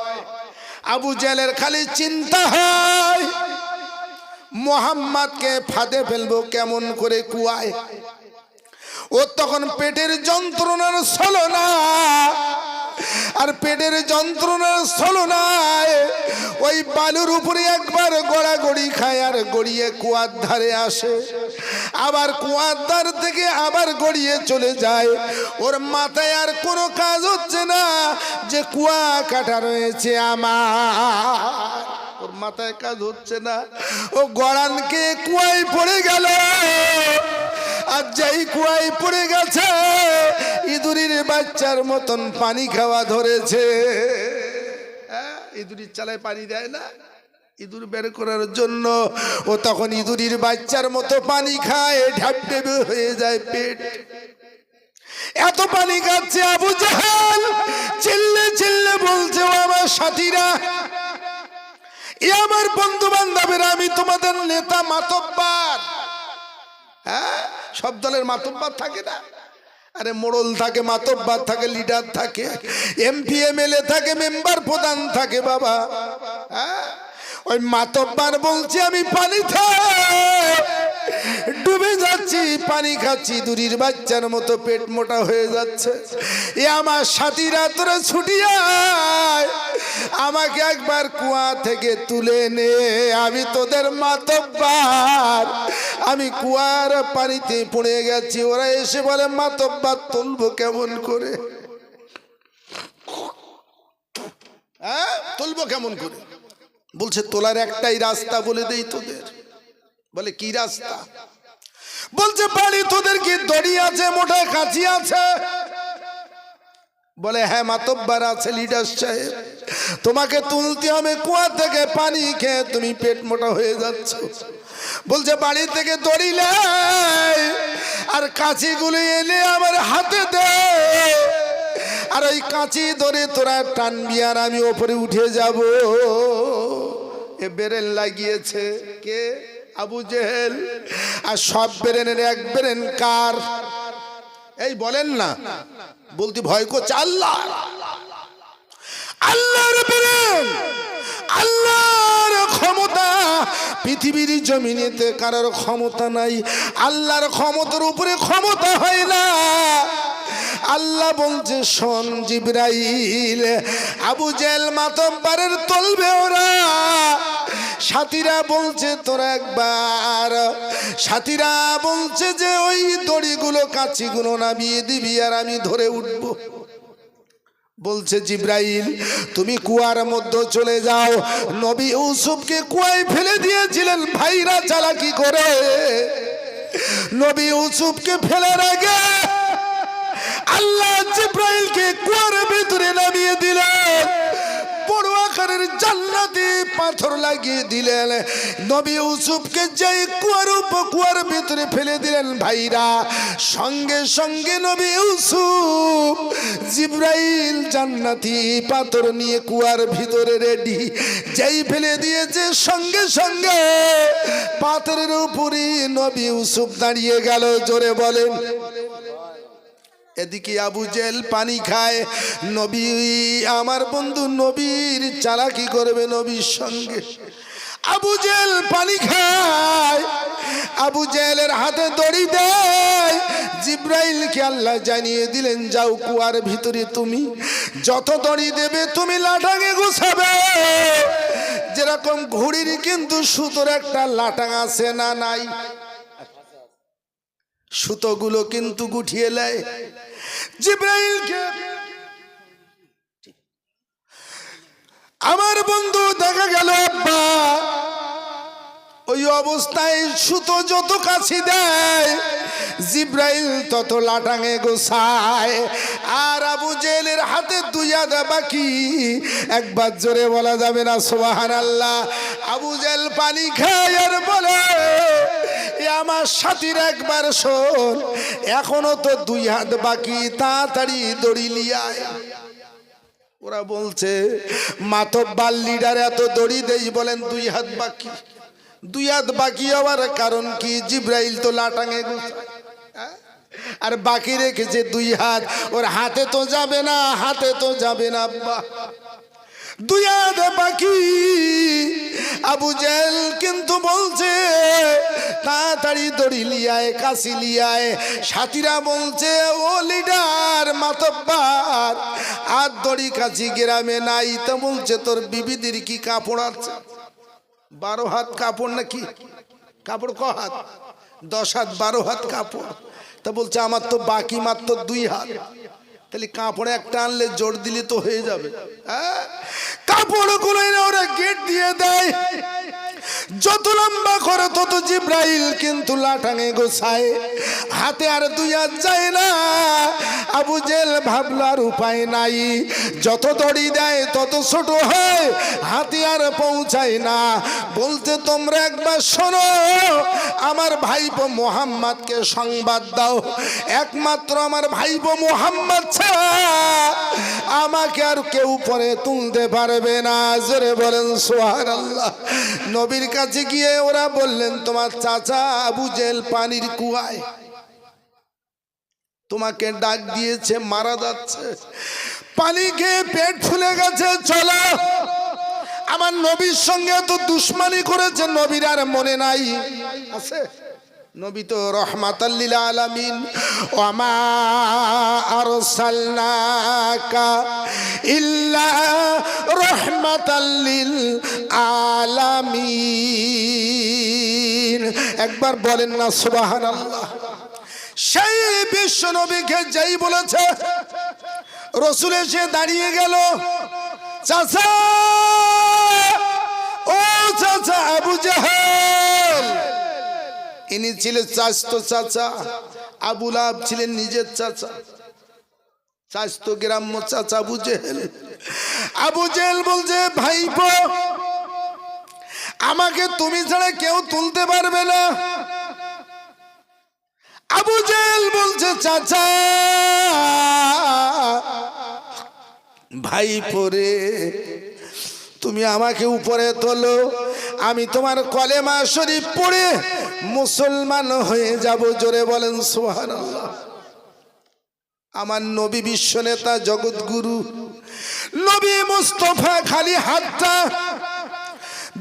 আবু জেহেলের খালি চিন্তা হয় মুহাম্মদকে ফাঁদে ফেলবো কেমন করে কুয়ায়। ও তখন পেটের যন্ত্রণার ছলনা, আর পেটের যন্ত্রণার ছলনায় ওই বালুর উপরে একবার গড়াগড়ি খায় আর গড়িয়ে কুয়ার ধারে আসে, আবার কুয়ার ধার থেকে আবার গড়িয়ে চলে যায়। ওর মাথায় আর কোনো কাজ হচ্ছে না যে কুয়া কাটা রয়েছে আমার, ওর মাথায় কাজ হচ্ছে না। ও গড়ানকে কুয়ায় পড়ে গেল, আর যেই কুয়ায় পড়ে গেছে ইঁদুরের বাচ্চার মতন পানি খাওয়া ধরেছে। ইঁদুরের চালায় পানি দেয় না ইঁদুর বের করার জন্য, ও তখন ইঁদুরের বাচ্চার মতো পানি খায়, ঢ্যাপ ঢেবে হয়ে যায় পেট। এত পানি খাচ্ছে আবু জেহেল, চিল্লে চিল্লে বলছে ও আমার সাথীরা, এ আমার বন্ধু বান্ধবেরা, আমি তোমাদের নেতা মাতব্বর। হ্যাঁ, সব দলের মাতব্বর থাকে না? আরে মোড়ল থাকে, মাতব্বর থাকে, লিডার থাকে, এমপি এমএলএ থাকে, মেম্বার প্রধান থাকে বাবা। হ্যাঁ, ওই মাতব্বর বলছে আমি পানিতে ডুবে যাচ্ছি, পানি খাচ্ছি, ইঁদুরের বাচ্চার মতো পেট মোটা হয়ে যাচ্ছে। এ আমার সাথীরা তোরা ছুটিয়ে আয়, আমাকে একবার কুয়া থেকে তুলে নে, আমি তোদের মাতব্বর, আমি কুয়ার পানিতে পড়ে গেছি। ওরা এসে বলে মাতব্বর তুলবো কেমন করে? হ্যাঁ, তুলবো কেমন করে? বলছে তোলার একটাই রাস্তা বলে দেই তোদের। বলে কি রাস্তা? বলছে বাড়ি তোদের কি দড়ি আছে, মোটা কাঁচি আছে? বলে হ্যাঁ মাতব্বর আছে লিডার সাহেব, তোমাকে তুলতে হবে কুয়া থেকে, পানি খেয়ে তুমি পেট মোটা হয়ে যাচ্ছ। বলছে বাড়ি থেকে দড়ি লে আর কাঁচিগুলি এনে আমার হাতে দে, আর ওই কাঁচি ধরে তোরা টানবি আর আমি ওপরে উঠে যাব। এ বেরেন লাগিয়েছে কে? আবু জেহেল। আর সব বেরেনের এক বেরেন কার? এই বলেন না, বলতে ভয় করছে আল্লাহ, আল্লাহর বেরেন, আল্লাহর ক্ষমতা। পৃথিবীর জমিনেতে কারোর ক্ষমতা নাই, আল্লাহর ক্ষমতার উপরে ক্ষমতা হয় না। আল্লাহ বলছে শোন জিবরাইল, আবু জেহেল মাতব্বরের তলবে ওরা। সাথীরা বলছে তোরা একবার, সাথীরা বলছে যে ওই দড়িগুলো কাঁচিগুলো নামিয়ে দিবি আর আমি ধরে উঠব। বলছে জিবরাইল তুমি কুয়ার মধ্যে চলে যাও। নবী ইউসুফকে কুয়ায় ফেলে দিয়েছিলেন ভাইরা চালাকি করে, নবী ইউসুফকে ফেলার আগে আল্লাহ জিব্রাইলকে কুয়ার ভিতরে নামিয়ে দিলেন, বড় আকারের জান্নাতি পাথর লাগিয়ে দিলেন। নবী ইউসুফকে যেই কুয়ার ভিতরে ফেলে দিলেন ভাইরা, সঙ্গে সঙ্গে নবী ইউসুফ জিব্রাইল জান্নাতি পাথর নিয়ে কুয়ার ভিতরে রেডি। যেই ফেলে দিয়েছে সঙ্গে সঙ্গে পাথরের উপরে নবী ইউসুফ দাঁড়িয়ে গেল। জোরে বলেন। এদিকে আবু জেল পানি খায়। নবী আমার বন্ধু নবীর চালাকি করবে নবীর সঙ্গে। আবু জেল পানি খায়, আবু জেলের হাতে দড়ি দেয়। জিব্রাইলকে আল্লাহ জানিয়ে দিলেন, যাও কুয়ার ভিতরে তুমি যত দড়ি দেবে তুমি লাটাঙে গোছাবে। যেরকম ঘুড়ির কিন্তু সুতোর একটা লাটাং আছে না নাই, সুতোগুলো কিন্তু গুটিয়ে নেয়। জিব্রাইলকে আমার বন্ধু দেখা গেল আব্বা ওই অবস্থায় সুতো যত কাছে দেয় জিব্রাইল তত লাটাঙে গোছায়। আর আবু জেলের হাতে দুই আদা বাকি, একবার জোরে বলা যাবে না সুবহানাল্লাহ। আবু জেল পানি খায় আর বলে, আমার সাথীর একবার শোন, এখনো তো দুই হাত বাকি, তাড়াতাড়ি দড়ি লিয়ায়। ওরা বলছে মাতব্বার লিডার এত দড়ি দেই, বলেন দুই হাত বাকি। দুই হাত বাকি হওয়ার কারণ কি? জিব্রাইল তো লাটাঙে গোছায় আর বাকি রেখেছে দুই হাত। ওর হাতে তো যাবে না, হাতে তো যাবে না আব্বা, দুই হাত বাকি। আবু জেল কিন্তু বলছে তাড়াতাড়ি দড়ি লিয়ায়, কাশি লিয়ায়। সাথীরা বলছে ও লিডার মাতব্বার আর দড়ি কাছি গ্রামে নাই। তো বলছে তোর বিবিদের কি কাপড় আছে? 12 হাত কাপড় নাকি? কাপড় ক হাত? 10 হাত, 12 হাত কাপড়। তা বলছে আমার তো বাকি মাত্র 2 হাত। তাহলে কাপড়ে একটা আনলে জোর দিলে তো হয়ে যাবে। কাপড় গুলো ওরা গেট দিয়ে দেয়, যত লম্বা করে তত জিব্রাইল কিন্তু লাটাঙে গোছায়, হাতে আর দুই হাত যায় না। আবু জেল ভাবলো আর উপায় নাই, যত দড়ি দেয় তত ছোট হয়, হাতে আর পৌঁছায় না। বলতে তোমরা একবার শোনো, আমার ভাইপো মোহাম্মদকে সংবাদ দাও, একমাত্র আমার ভাইপো মোহাম্মদ ছাড়া আমাকে আর কেউ পরে তুলতে পারবে না। জোরে বলেন সুবহানাল্লাহ। নবীর কাছে গিয়ে ওরা বললেন, তোমার চাচা আবু জেল পানির কুয়ায় তোমাকে ডাক দিয়েছে, মারা যাচ্ছে, পানি খেয়ে পেট ফুলে গেছে, চলো। আমার নবীর সঙ্গে তো দুশ্মনী করেছে, নবীর আর মনে নাই আছে? নবী তো রহমাতাল লিল আলামিন, ওয়া মা আরসালনাকা ইল্লা রহমাতাল লিল আলামিন। একবার বলেন না সুবহানাল্লাহ। সেই বিশ্ব নবীকে যেই বলেছে, রাসূল এসে দাঁড়িয়ে গেল, চাচা ও চাচা আবু জাহেল। ইনি ছিলেন চাচতো চাচা, আবু লাহাব ছিলেন নিজের চাচা, চাচতো গ্রাম্য চাচা আবু জেহেল। আবু জেহেল বলছে, ভাইপো আমাকে তুমি ছাড়া কেউ তুলতে পারবে না। আবু জেহেল বলছে, চাচা ভাইপো রে, তুমি আমাকে উপরে তোলো, আমি তোমার কলেমা শরীফ পড়ে মুসলমান হয়ে যাব। জোরে বলেন সুবহানাল্লাহ। আমার নবী বিশ্ব নেতা, জগৎগুরু নবী মুস্তাফা খালি হাতটা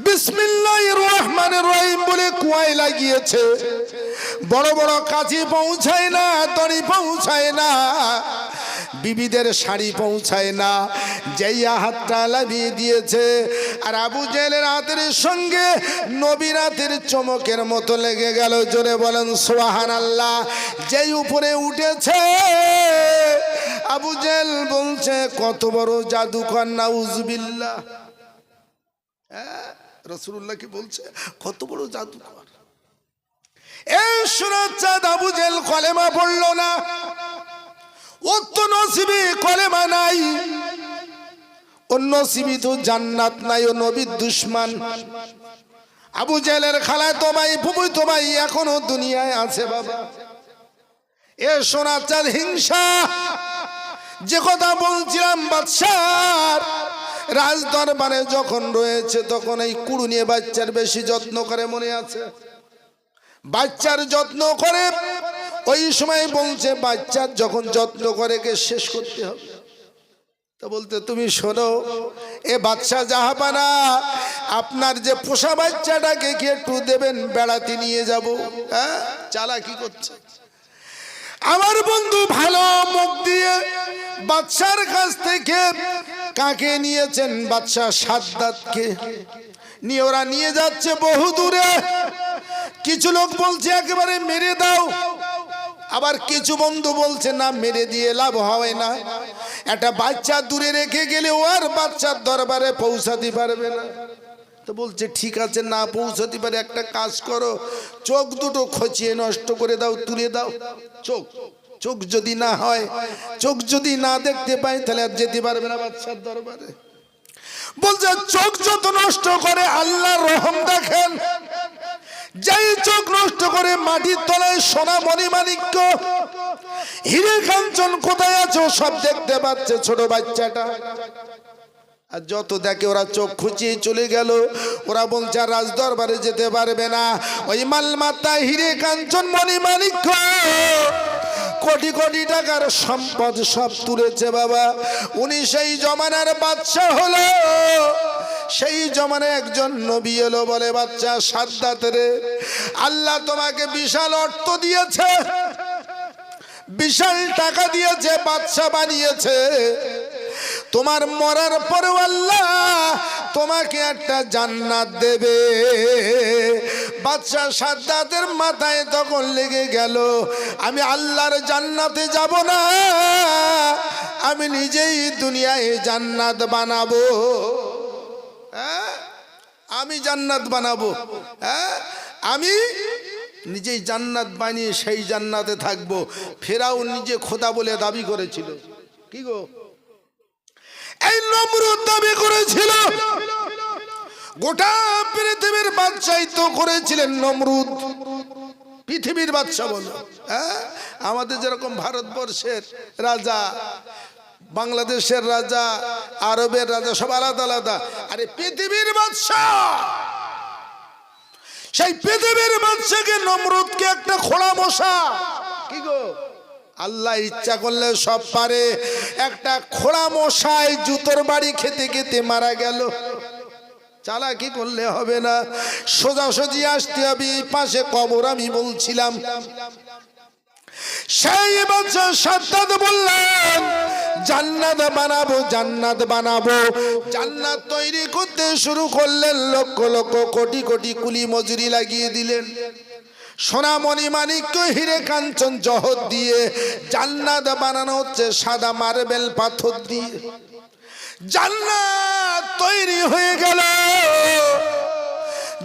বিসমিল্লাহির রহমানির রহিম বলে কুয়ায় লাগিয়েছে। বড় বড় কাছে পৌঁছায় না, দড়ি পৌঁছায় না, বিবিদের শাড়ি পৌঁছায় না, যেই হাতটা লাগিয়ে দিয়েছে। আর আবু জেহেলের হাতের সঙ্গে নবীর হাতের চমকের মতো লেগে গেল। জোরে বলেন সুবহানাল্লাহ। যেই উপরে উঠেছে, আবু জেহেল বলছে, কত বড় জাদুকর, নাউজুবিল্লাহ। রাসূলুল্লাহ কি বলছে, কত বড় জাদুকর। এই সুরাত চাঁদ আবু জেল কলেমা পড়লো না, ওর তো নসিবে কলেমা নাই, ওর নসিবে তো জান্নাত নাই, ও নবীর দুশমন। আবু জেলের খালাতো ভাই ফুফুতো ভাই এখনো দুনিয়ায় আছে বাবা। এ সোনার চাঁদ হিংসা, যে কথা বলছিলাম বাদশার রাজ দরবারে যখন রয়েছে তখন এই কুড়ু নিয়ে বাচ্চার বেশি যত্ন করে, মনে আছে? বাচ্চার যত্ন করে, ওই সময় বলছে বাচ্চার যখন যত্ন করে কে শেষ করতে হবে। তা বলতে তুমি শোনো, এ বাচ্চা জাহাপানা, আপনার যে পোষা বাচ্চাটাকে কি একটু দেবেন, বেড়াতে নিয়ে যাব। হ্যাঁ, চালাকি করছে। আমার বন্ধু ভালো মুখ দিয়ে বাদশার কাছ থেকে কাকে নিয়েছেন? বাদশা সাদ্দাতকে নিয়ে ওরা নিয়ে যাচ্ছে বহু দূরে। কিছু লোক বলছে একেবারে মেরে দাও, আবার কিছু বন্ধু বলছে না, মেরে দিয়ে লাভ হয় না, একটা বাচ্চা দূরে রেখে গেলে ও আর বাচ্চার দরবারে পৌঁছাতে পারবে না। তো বলছে ঠিক আছে, না পৌঁছাতে পারে, একটা কাজ করো, চোখ দুটো খচিয়ে নষ্ট করে দাও, তুলে দাও। চোখ যদি না হয়, চোখ যদি না দেখতে পাই, তাহলে আর যেতে পারবে না বাচ্চার দরবারে। বলছে চোখ যত নষ্ট করে আল্লাহর রহম দেখেন, যেই চোখ নষ্ট করে মাটির তলায় সোনা মণিমাণিক্য হিরে কাঞ্চন কোথায় আছে সব দেখতে পাচ্ছে ছোট বাচ্চাটা। আর যত দেখে ওরা চোখ খুঁচিয়ে চলে গেল। ওরা বলছে আর রাজ দরবারে যেতে পারবে না, ওই মালমাতা হিরে কাঞ্চন মণিমাণিক্য কোটি কোটি টাকার সম্পদ সব তুলেছে বাবা। উনি সেই জমানার বাদশা হলো। সেই জমানায় একজন নবী এলো, বলে বাচ্চা সাদ্দাত রে, আল্লাহ তোমাকে বিশাল অর্থ দিয়েছে, বিশাল টাকা দিয়েছে, বাদশা বানিয়েছে, তোমার মরার পরেও আল্লাহ তোমাকে একটা জান্নাত দেবে। বাদশা সাদ্দাতের মাথায় তখন লেগে গেল, আমি আল্লাহর জান্নাতে যাব না, আমি নিজেই দুনিয়ায় জান্নাত বানাবো। হ্যাঁ, আমি জান্নাত বানাবো। হ্যাঁ, আমি নিজেই জান্নাত বানিয়ে সেই জান্নাতে থাকবো। ফেরাউন নিজে খোদা বলে দাবি করেছিল। কি গো, এই নমরুদ দাবি করেছিল, গোটা পৃথিবীর বাদশাই তো করেছিলেন নমরুদ, পৃথিবীর বাদশা বলো। হ্যাঁ, আমাদের যেরকম ভারতবর্ষের রাজা, বাংলাদেশের রাজা, আরবের রাজা, সব আলাদা আলাদা। আরে পৃথিবীর বাদশা, সেই পৃথিবীর বাদশাকে নমরুদকে একটা খোলা মশা, কি গো, আল্লাহ ইচ্ছা করলে সব পারে। একটা খোলা মশায় জুতোর বাড়ি খেতে খেতে মারা গেল। চালাকি করলে হবে না, সোজাসুজি আসতে হবে। এই পাশে কবর আমি বলছিলাম, সেই বাদশা সাদ্দাত বললেন জান্নাত বানাবো, জান্নাত বানাবো। জান্নাত তৈরি করতে শুরু করলেন, লক্ষ লক্ষ কোটি কোটি কুলি মজুরি লাগিয়ে দিলেন। সোনা মণিমাণিক্য হিরে কাঞ্চন জহর দিয়ে জান্নাত বানানো হচ্ছে, সাদা মার্বেল পাথর দিয়ে। জান্নাত তৈরি হয়ে গেল।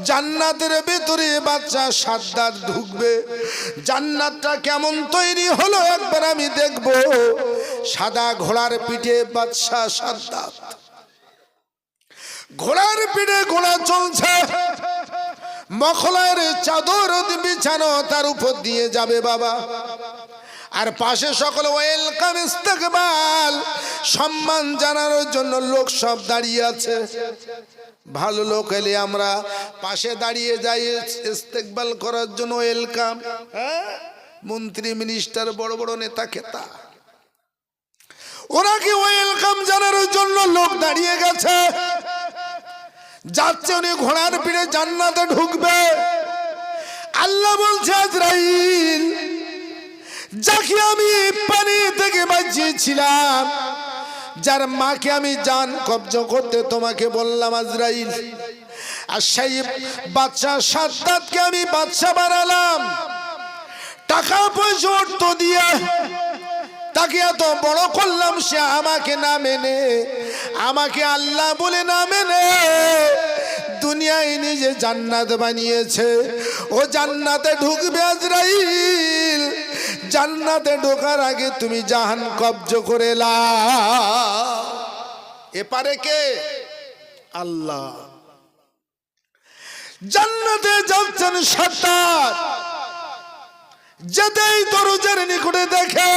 জান্নাতের ভেতরে বাচ্চা সাদ্দাত ঢুকবে। জান্নাতটা কেমন তৈরি হলো একবার আমি দেখব। সাদা ঘোড়ার পিঠে বাদশা সাদ্দাত, ঘোড়ার পিঠে ঘোড়া চলছে, মখলার চাদর বিছানো, তার উপর দিয়ে যাবে বাবা। আর পাশে সকল ওয়েলকাম, ইস্তেকবাল, সম্মান জানানোর জন্য লোক সব দাঁড়িয়ে আছে। ভালো লোক এলে আমরা পাশে দাঁড়িয়ে যাই ইস্তেকবাল করার জন্য, ওয়েলকাম। মন্ত্রী মিনিস্টার, বড় বড় নেতা খেতা, ওরা কি ওয়েলকাম জানানোর জন্য লোক দাঁড়িয়ে গেছে। যাচ্ছে উনি ঘোড়ার পিঠে, জান্নাতে ঢুকবে। আল্লাহ বলছে আজরাইল, যাকে আমি পানি থেকে বাঁচিয়েছিলাম, যার মাকে আমি জান কবজ করতে তোমাকে বললাম আজরাইল, আর সেই বাদশা সাদ্দাতকে আমি বাদশা বানালাম, টাকা পয়সা অর্থ দিয়ে তাকে এত বড় করলাম। সে আমাকে না মেনে, আমাকে আল্লাহ বলে না মেনে দুনিয়ায় নিজে জান্নাত বানিয়েছে। ও জান্নাতে ঢুকবে আজরাইল, জান্নাতে ঢোকার আগে তুমি জাহান কব্জ করে লাও। এপারে কে? আল্লাহ। জান্নাতে যাচ্ছেন সাত্তার, যেতেই দরজার নিকটে দেখে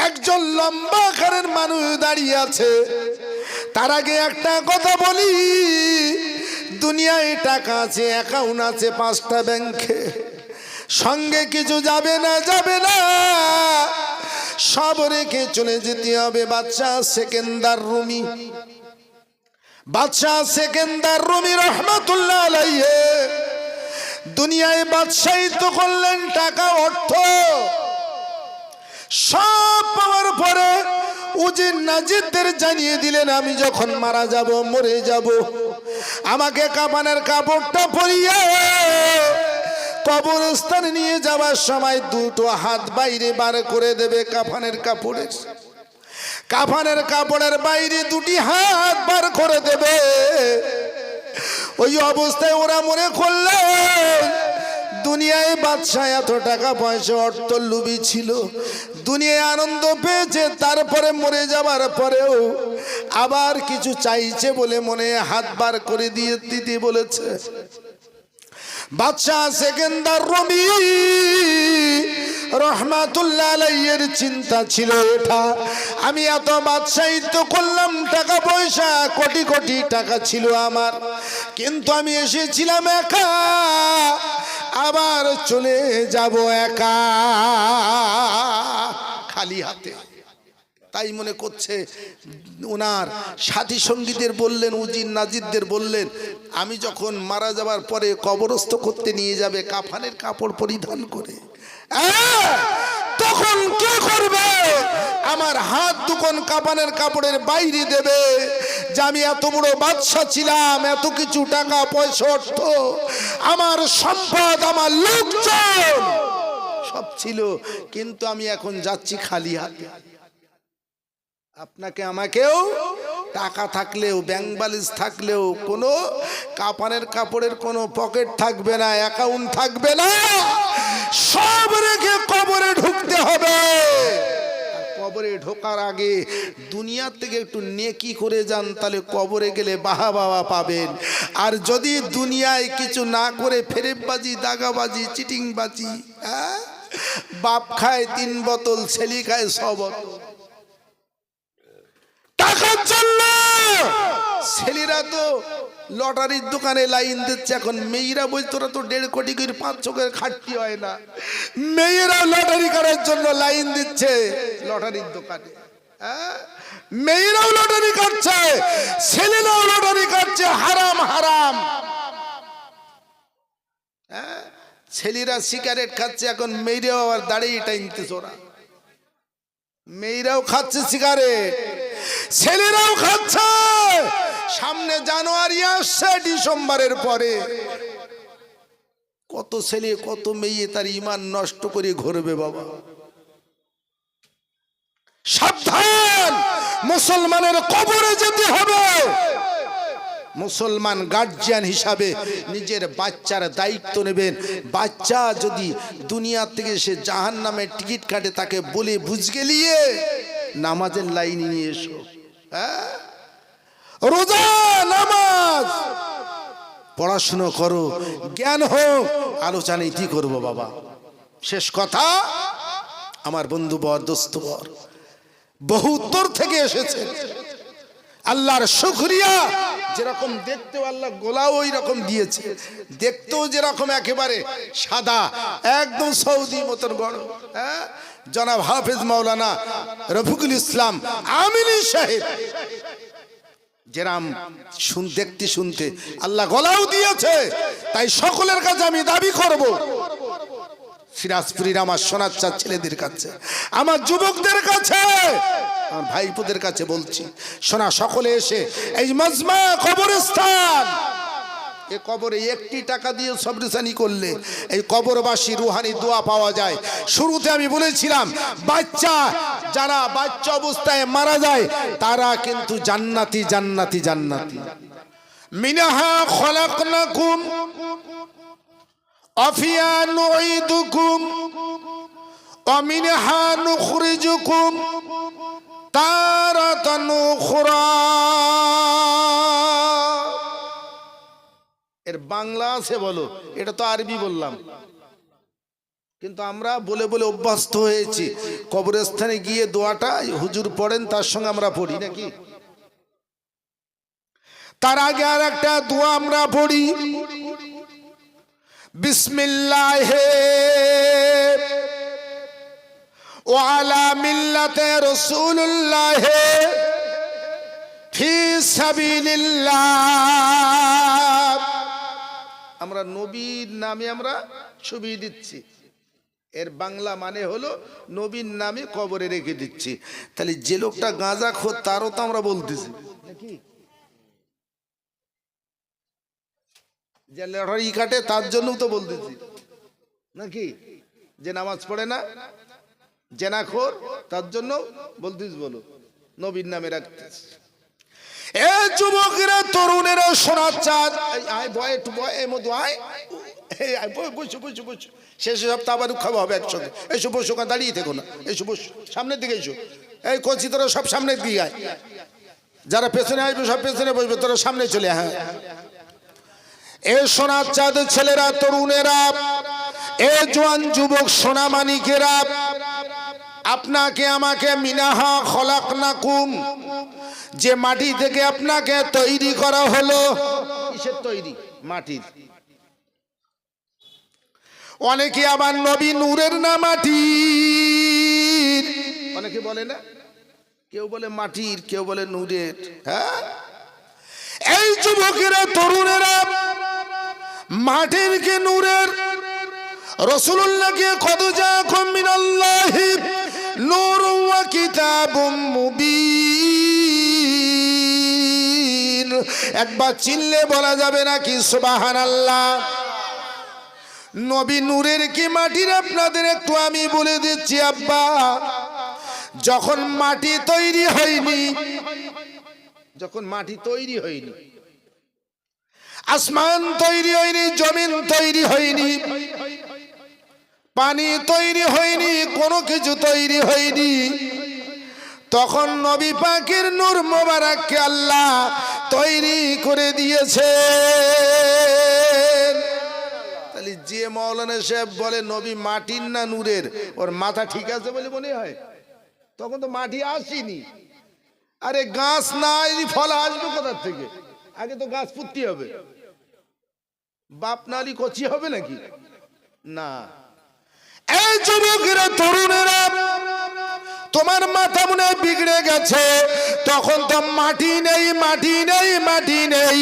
একজন লম্বা আকারের মানুষ দাঁড়িয়ে আছে। তার আগে একটা কথা বলি, দুনিয়ায় টাকা আছে, অ্যাকাউন্ট আছে 5টা ব্যাংকে, সঙ্গে কিছু যাবে না, যাবে না, সব রেখে চলে যেতে হবে বাদশাহ সেকেন্দার রুমি। বাদশাহ সেকেন্দার রুমি রহমাতুল্লাহ আলাইহি দুনিয়ায় বাদশাহিত্ব করলেন, টাকা অর্থ সব পাওয়ার পরে উজির নাজিরদের জানিয়ে দিলেন, আমি যখন মারা যাব, মরে যাব, আমাকে কাফনের কাপড়টা পরিয়ে কবরস্থানে নিয়ে যাওয়ার সময় 2টো হাত বাইরে বার করে দেবে কাফনের কাপড়ের। কাফনের কাপড়ের বাইরে 2টি হাত বার করে দেবে। ওই অবস্থায় ওরা মনে করলেন দুনিয়ায় বাদশা এত টাকা পয়সা অর্থ লুবি ছিল, দুনিয়ায় আনন্দ পেয়েছে, তারপরে মরে যাবার পরেও আবার কিছু চাইছে বলে মনে হাত বার করে দিয়ে দিতে বলেছে। বাদশাহ সেকেন্দার রুমি রহমাতুল্লাহ আলাইহির চিন্তা ছিল এটা, আমি এত বাদশাহিত্ব করলাম, টাকা পয়সা কোটি কোটি টাকা ছিল আমার, কিন্তু আমি এসেছিলাম একা, আবার চলে যাব একা খালি হাতে। তাই মনে করছে ওনার সাথী সঙ্গীদের বললেন, উজির নাজিরদের বললেন, আমি যখন মারা যাবার পরে কবরস্থ করতে নিয়ে যাবে কাফনের কাপড় পরিধান করে, তখন কে করবে? আমার হাত দুখন কাফনের কাপড়ের বাইরে দেবে যে আমি এত বড় বাদশা ছিলাম, এত কিছু টাকা পয়সা অর্থ, আমার সম্পদ, আমার লোকজন সব ছিল, কিন্তু আমি এখন যাচ্ছি খালি হাতে। আপনাকে আমাকেও টাকা থাকলেও, ব্যাংক ব্যালেন্স থাকলেও, কোনো কাফনের কাপড়ের কোনো পকেট থাকবে না, অ্যাকাউন্ট থাকবে না, সব রেখে কবরে ঢুকতে হবে। কবরে ঢোকার আগে দুনিয়া থেকে একটু নেকি করে যান, তাহলে কবরে গেলে বাহা বাবা পাবেন। আর যদি দুনিয়ায় কিছু না করে ফেরেববাজি, দাগাবাজি, চিটিংবাজি, বাপ খায় 3 বোতল, ছেলে খায় 6 বোতল, টাকার জন্য ছেলেরা তো লটারির দোকানে লাইন দিচ্ছে। এখন মেয়েরা বলছে তোরা তো 1.5 কোটি করে 500 করে খাটতি হয় না, মেয়েরা লটারি করার জন্য লাইন দিচ্ছে লটারির দোকানে। মেয়েরাও লটারি কাটছে, ছেলেরাও লটারি কাটছে, হারাম হারাম। ছেলেরা সিগারেট খাচ্ছে, এখন মেয়েরাও আবার দাঁড়িয়ে টাইনতেছে, ওরা মেয়েরাও খাচ্ছে সিগারেট, ছেলেরাও খাচ্ছে। সামনে জানুয়ারি আসছে, ডিসেম্বরের পরে কত ছেলে কত মেয়ে তার ঈমান নষ্ট করে ঘুরবে বাবা। সাবধান, মুসলমানের কবরে যেতে হবে। মুসলমান গার্জিয়ান হিসাবে নিজের বাচ্চার দায়িত্ব নেবেন। বাচ্চা যদি দুনিয়া থেকে সে জাহান্নামের টিকিট কাটে, তাকে বলে বুঝগে নিয়ে নামাজের লাইনে নিয়ে এসো। রোজা, নামাজ, পড়াশুনো করো, জ্ঞান হোক, আলোচনা ইতি করবো বাবা। শেষ কথা, আমার বন্ধু বর, দোস্ত বর, বহু উত্তর থেকে এসেছেন, আল্লাহর শুকরিয়া। যেরকম দেখতেও আল্লাহ গোলাও ওই রকম দিয়েছে, দেখতেও যেরকম একেবারে সাদা, একদম সৌদি মতন বড়। জনাব হাফেজ মাওলানা রফিকুল ইসলাম আমিনী সাহেব যেরাম দেখতে শুনতে আল্লাহ গলাও দিয়েছে। তাই সকলের কাছে আমি দাবি করব, সিরাজপুরীর আমার সোনাচ্চা ছেলেদের কাছে, আমার যুবকদের কাছে, আমার ভাইপোদের কাছে বলছি, শোনা, সকলে এসে এই মাজমা কবরস্থান, এই কবরে 1টি টাকা দিয়ে সবরিসানি করলে এই কবরবাসী রুহানি দোয়া পাওয়া যায়। শুরুতে আমি বলেছিলাম, বাচ্চা যারা বাচ্চা অবস্থায় মারা যায় তারা কিন্তু জান্নাতি জান্নাতি জান্নাতি। মিনহা খলাকনাকুম আফিয়া নুঈদুকুম ওয়া মিনহা নুখরিজুকুম তারাতান উখরা। এর বাংলা আছে বলো, এটা তো আরবি বললাম, কিন্তু আমরা বলে বলে অভ্যস্ত হয়েছি। কবরস্থানে গিয়ে দোয়াটা হুজুর পড়েন, তার সঙ্গে আমরা পড়ি নাকি? তার আগে আর একটা দোয়া আমরা পড়ি, বিসমিল্লাহে ওয়া আলা মিল্লাতে রাসূলুল্লাহে ফি সাবিলিল্লাহ। আমরা নবীর নামে আমরা ছবি দিচ্ছি, এর বাংলা মানে হলো নবীর নামে কবরে রেখে দিচ্ছি। তাহলে যে লোকটা গাঁজাখোর তারও তো আমরা বলতেছি নাকি, যে লটারি কাটে তার জন্য তো বলতেছি নাকি, যে নামাজ পড়ে না জেনাখোর তার জন্য বলতিস, বলো নবীর নামে রাখতিস। এ যুবকেরা, তরুণেরা, সোনার চাঁদ, আয় বয় একটু বয়, এর মধ্যে আয়, বসো বসো বসো, শেষে সব তাবার খাওয়া হবে একসঙ্গে। এসো বসো, দাঁড়িয়ে থেকো না, এসো বসো, সামনের দিকে এসো। এই কচি তোরা সব সামনের দিকে আয়, যারা পেছনে আসবে সব পেছনে বসবে, তোরা সামনে চলে। হ্যাঁ, এ সোনার চাঁদ ছেলেরা, তরুণেরা, এ জওয়ান যুবক সোনামানিকেরা, আপনাকে আমাকে মিনাহা খলাকনাকুম, যে মাটি থেকে আপনাকে তৈরি করা হলো। কিসের তৈরি? মাটির। অনেকে আবার নবী নূরের না মাটির, অনেকে বলে না, কেউ বলে মাটির, কেউ বলে নূরের। হ্যাঁ, এই যুবকেরা, তরুণেরা, মাটির কে নূরের? রাসূলুল্লাহকে কদ জাআকুম মিনাল্লাহি নূরুন ওয়া কিতাবুম মুবিন। একবার চিনলে বলা যাবে নাকি সুবহানাল্লাহ? নবী নূরের কি মাটির? আপনাদের একটু আমি বলে দিচ্ছি আব্বা, যখন মাটি তৈরি হয়নি, যখন মাটি তৈরি হয়নি, আসমান তৈরি হয়নি, জমিন তৈরি হয়নি, পানি তৈরি হয়নি, কোনো কিছু তৈরি হয়নি, তখন নবী পাকের নূর মোবারককে আল্লাহ তৈরি করে দিয়েছে। তাহলে যে মাওলানা সাহেব বলে নবী মাটির না নূরের, ওর মাথা ঠিক আছে বলে মনে হয়? তখন তো মাটি আসেনি। আরে গাছ নাই, ফল আসবে কোথা থেকে? আগে তো গাছ পুঁততে হবে, বাপ নালি কচি হবে নাকি? না। এই যুবকেরা, তরুণেরা, তোমার মাথা মনে বিগড়ে গেছে, তখন তো মাটি নেই, মাটি নেই, মাটি নেই।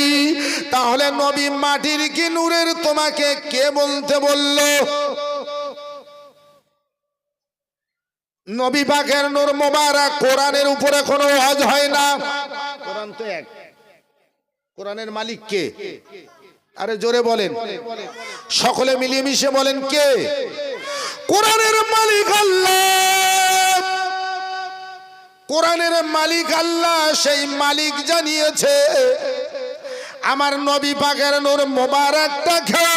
তাহলে নবী মাটির কি নূরের তোমাকে কে বলতে বলল? নবী পাকের নূর মোবারক। কোরআনের উপরে কোনো ওয়াজ হয় না, কোরআন তো এক। কোরআনের মালিক কে? আরে জোরে বলেন, সকলে মিলিয়ে মিশে বলেন কে? কোরআনের মালিক আল্লাহ। কোরআনের মালিক আল্লাহ, সেই মালিক জানিয়েছে আমার নবী পাকের নূর মোবারকটাকে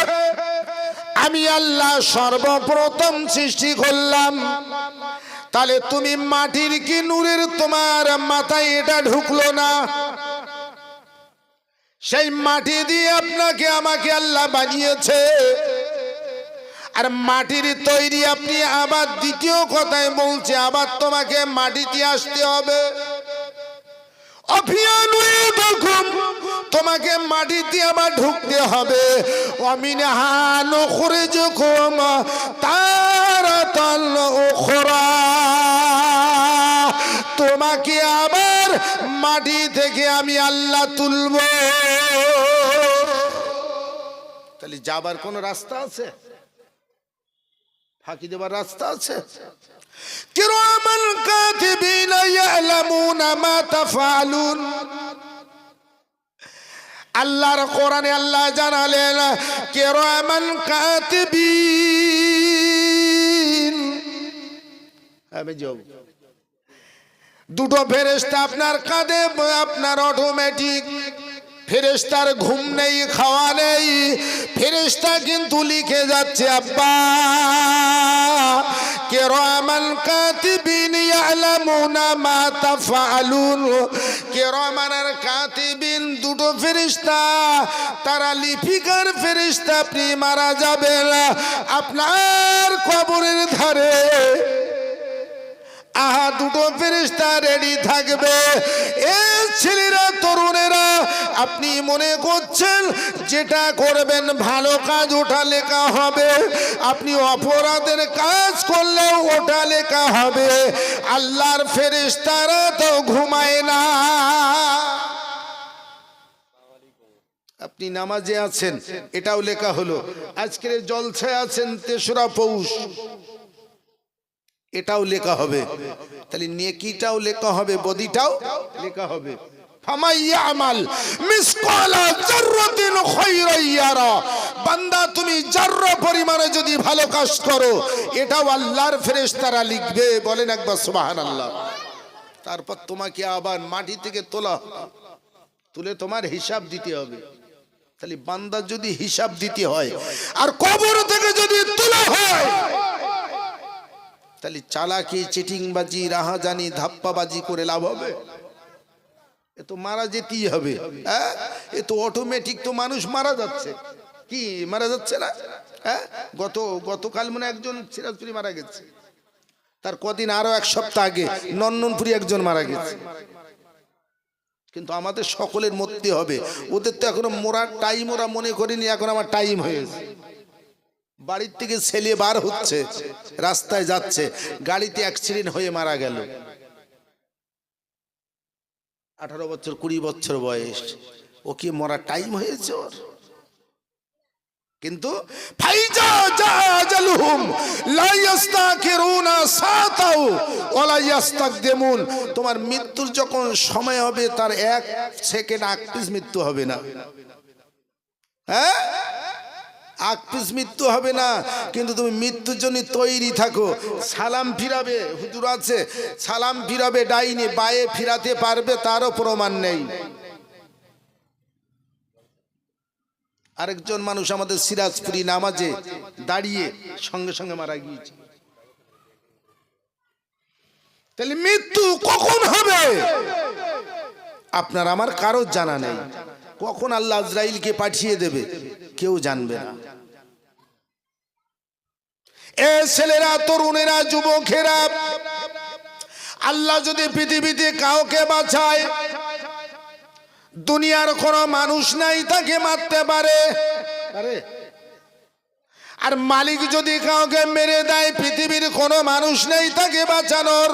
আমি আল্লাহ সর্বপ্রথম সৃষ্টি করলাম। তাহলে তুমি মাটির কি নূরের? তোমার মাথায় এটা ঢুকলো না? সেই মাটি দিয়ে আপনাকে আমাকে আল্লাহ বানিয়েছে, আর মাটির তৈরি আপনি আবার দ্বিতীয় কথায় বলছে আবার তোমাকে মাটিতে আসতে হবে। তোমাকে মাটিতে আবার ঢুকতে হবে। ওয়ামিনহা নুখরিজুকুম তারাতান উখরা, তোমাকে আবার মাটি থেকে আমি আল্লাহ তুলব। তাহলে যাবার কোন রাস্তা আছে? ফাঁকি দেবার রাস্তা আছে? কিরামান কাতিবিনা ইয়ালামুনা মা তাফআলুন। আল্লাহর কোরআনে আল্লাহ জানালেন কিরামান কাতিবিন। আমি যাব, দুটো ফেরেশতা আপনার কাঁধে, আপনার অটোমেটিক ফেরেশতার ঘুম নেই, খাওয়া নেই, ফেরেশতা কিন্তু লিখে যাচ্ছে আব্বা কিরামান কাতিবিন ইয়ালামুনা মা তাফআলুন। কিরামান আর কাতিবিন দুটো ফেরেশতা, তারা লিপিকার ফেরেশতা। আপনি মারা যাবেন, আপনার কবরের ধারে দুটো ফেরেশতা রেডি থাকবে। এ ছেলেরা, তরুণেরা, আপনি মনে করছেন যেটা করবেন ভালো কাজ ওটা লেখা হবে, আপনি অপরাধের কাজ করলেও ওটা লেখা হবে। আল্লাহর ফেরেশতারা তো ঘুমায় না। আপনি নামাজে আছেন, এটাও লেখা হলো। আজকের জলসায় আছেন ৩রা পৌষ, এটাও লেখা হবে। তাহলে নেকিটাও লেখা হবে, বদিটাও লেখা হবে। ফামাইয়ামাল মিসকালা যাররাতিন খায়রান ইয়ারা। বান্দা তুমি যাররা পরিমাণে যদি ভালো কাজ করো, এটাও আল্লাহর ফেরেশতারা লিখবে। বলেন একবার সুবহানাল্লাহ। তারপর তোমাকে আবার মাটি থেকে তুলে তোমার হিসাব দিতে হবে। তাহলে বান্দা যদি হিসাব দিতে হয় আর কবর থেকে যদি তোলা হয়, তাহলে চালাকি, চিটিংবাজি, রাহাজানি, ধাপ্পাবাজি করে লাভ হবে? এ তো মারা যেতেই হবে। এ তো অটোমেটিক, তো মানুষ মারা যাচ্ছে। কি মারা যাচ্ছে না? গতকাল মনে একজন সিরাজপুরি মারা গেছে, তার কদিন আরো 1 সপ্তাহ আগে নন্দনপুরি একজন মারা গেছে। কিন্তু আমাদের সকলের মরতে হবে। ওদের তো এখনো মরার টাইম ওরা মনে করেনি, এখন আমার টাইম হয়েছে। বাড়ির থেকে ছেলে বার হচ্ছে, রাস্তায় যাচ্ছে, গাড়িতে অ্যাক্সিডেন্ট হয়ে মারা গেল। 18 বছর 20 বছর বয়স, ও কি মরার টাইম হয়েছে ওর? কিন্তু ফাইজা জাজালুহুম লা ইস্তাকিরুনা সাতাও ওয়ালা ইস্তাকদিমুন। তোমার মৃত্যুর যখন সময় হবে তার 1 সেকেন্ড আগ পিছ মৃত্যু হবে না। আগ পিছ মৃত্যু হবে না, কিন্তু তুমি মৃত্যুর জন্য তৈরি থাকো। সালাম ফিরাবে, হুজুর আছে, সালাম ফিরাবে ডাইনি, বায়ে ফিরাতে পারবে তারও প্রমাণ নেই। আরেকজন মানুষ আমাদের সিরাজপুরি নামাজে দাঁড়িয়ে সঙ্গে সঙ্গে মারা গিয়েছে। তাহলে মৃত্যু কখন হবে আপনার আমার কারো জানা নেই। কখন আল্লাহ আজরাইলকে পাঠিয়ে দেবে কেউ জানবে না। এ ছেলেরা, তরুণেরা, যুবকেরা, আল্লাহ যদি পৃথিবীতে কাউকে বাঁচায়, দুনিয়ার কোনো মানুষ নাই তাকে মারতে পারে। আর মালিক যদি কাউকে মেরে দেয়, পৃথিবীর কোনো মানুষ নেই তাকে বাঁচানোর।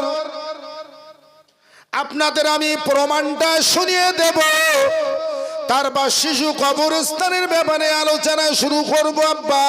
আপনাদের আমি প্রমাণটা শুনিয়ে দেব, তারপর শিশু কবরস্থানের ব্যাপারে আলোচনা শুরু করব। আব্বা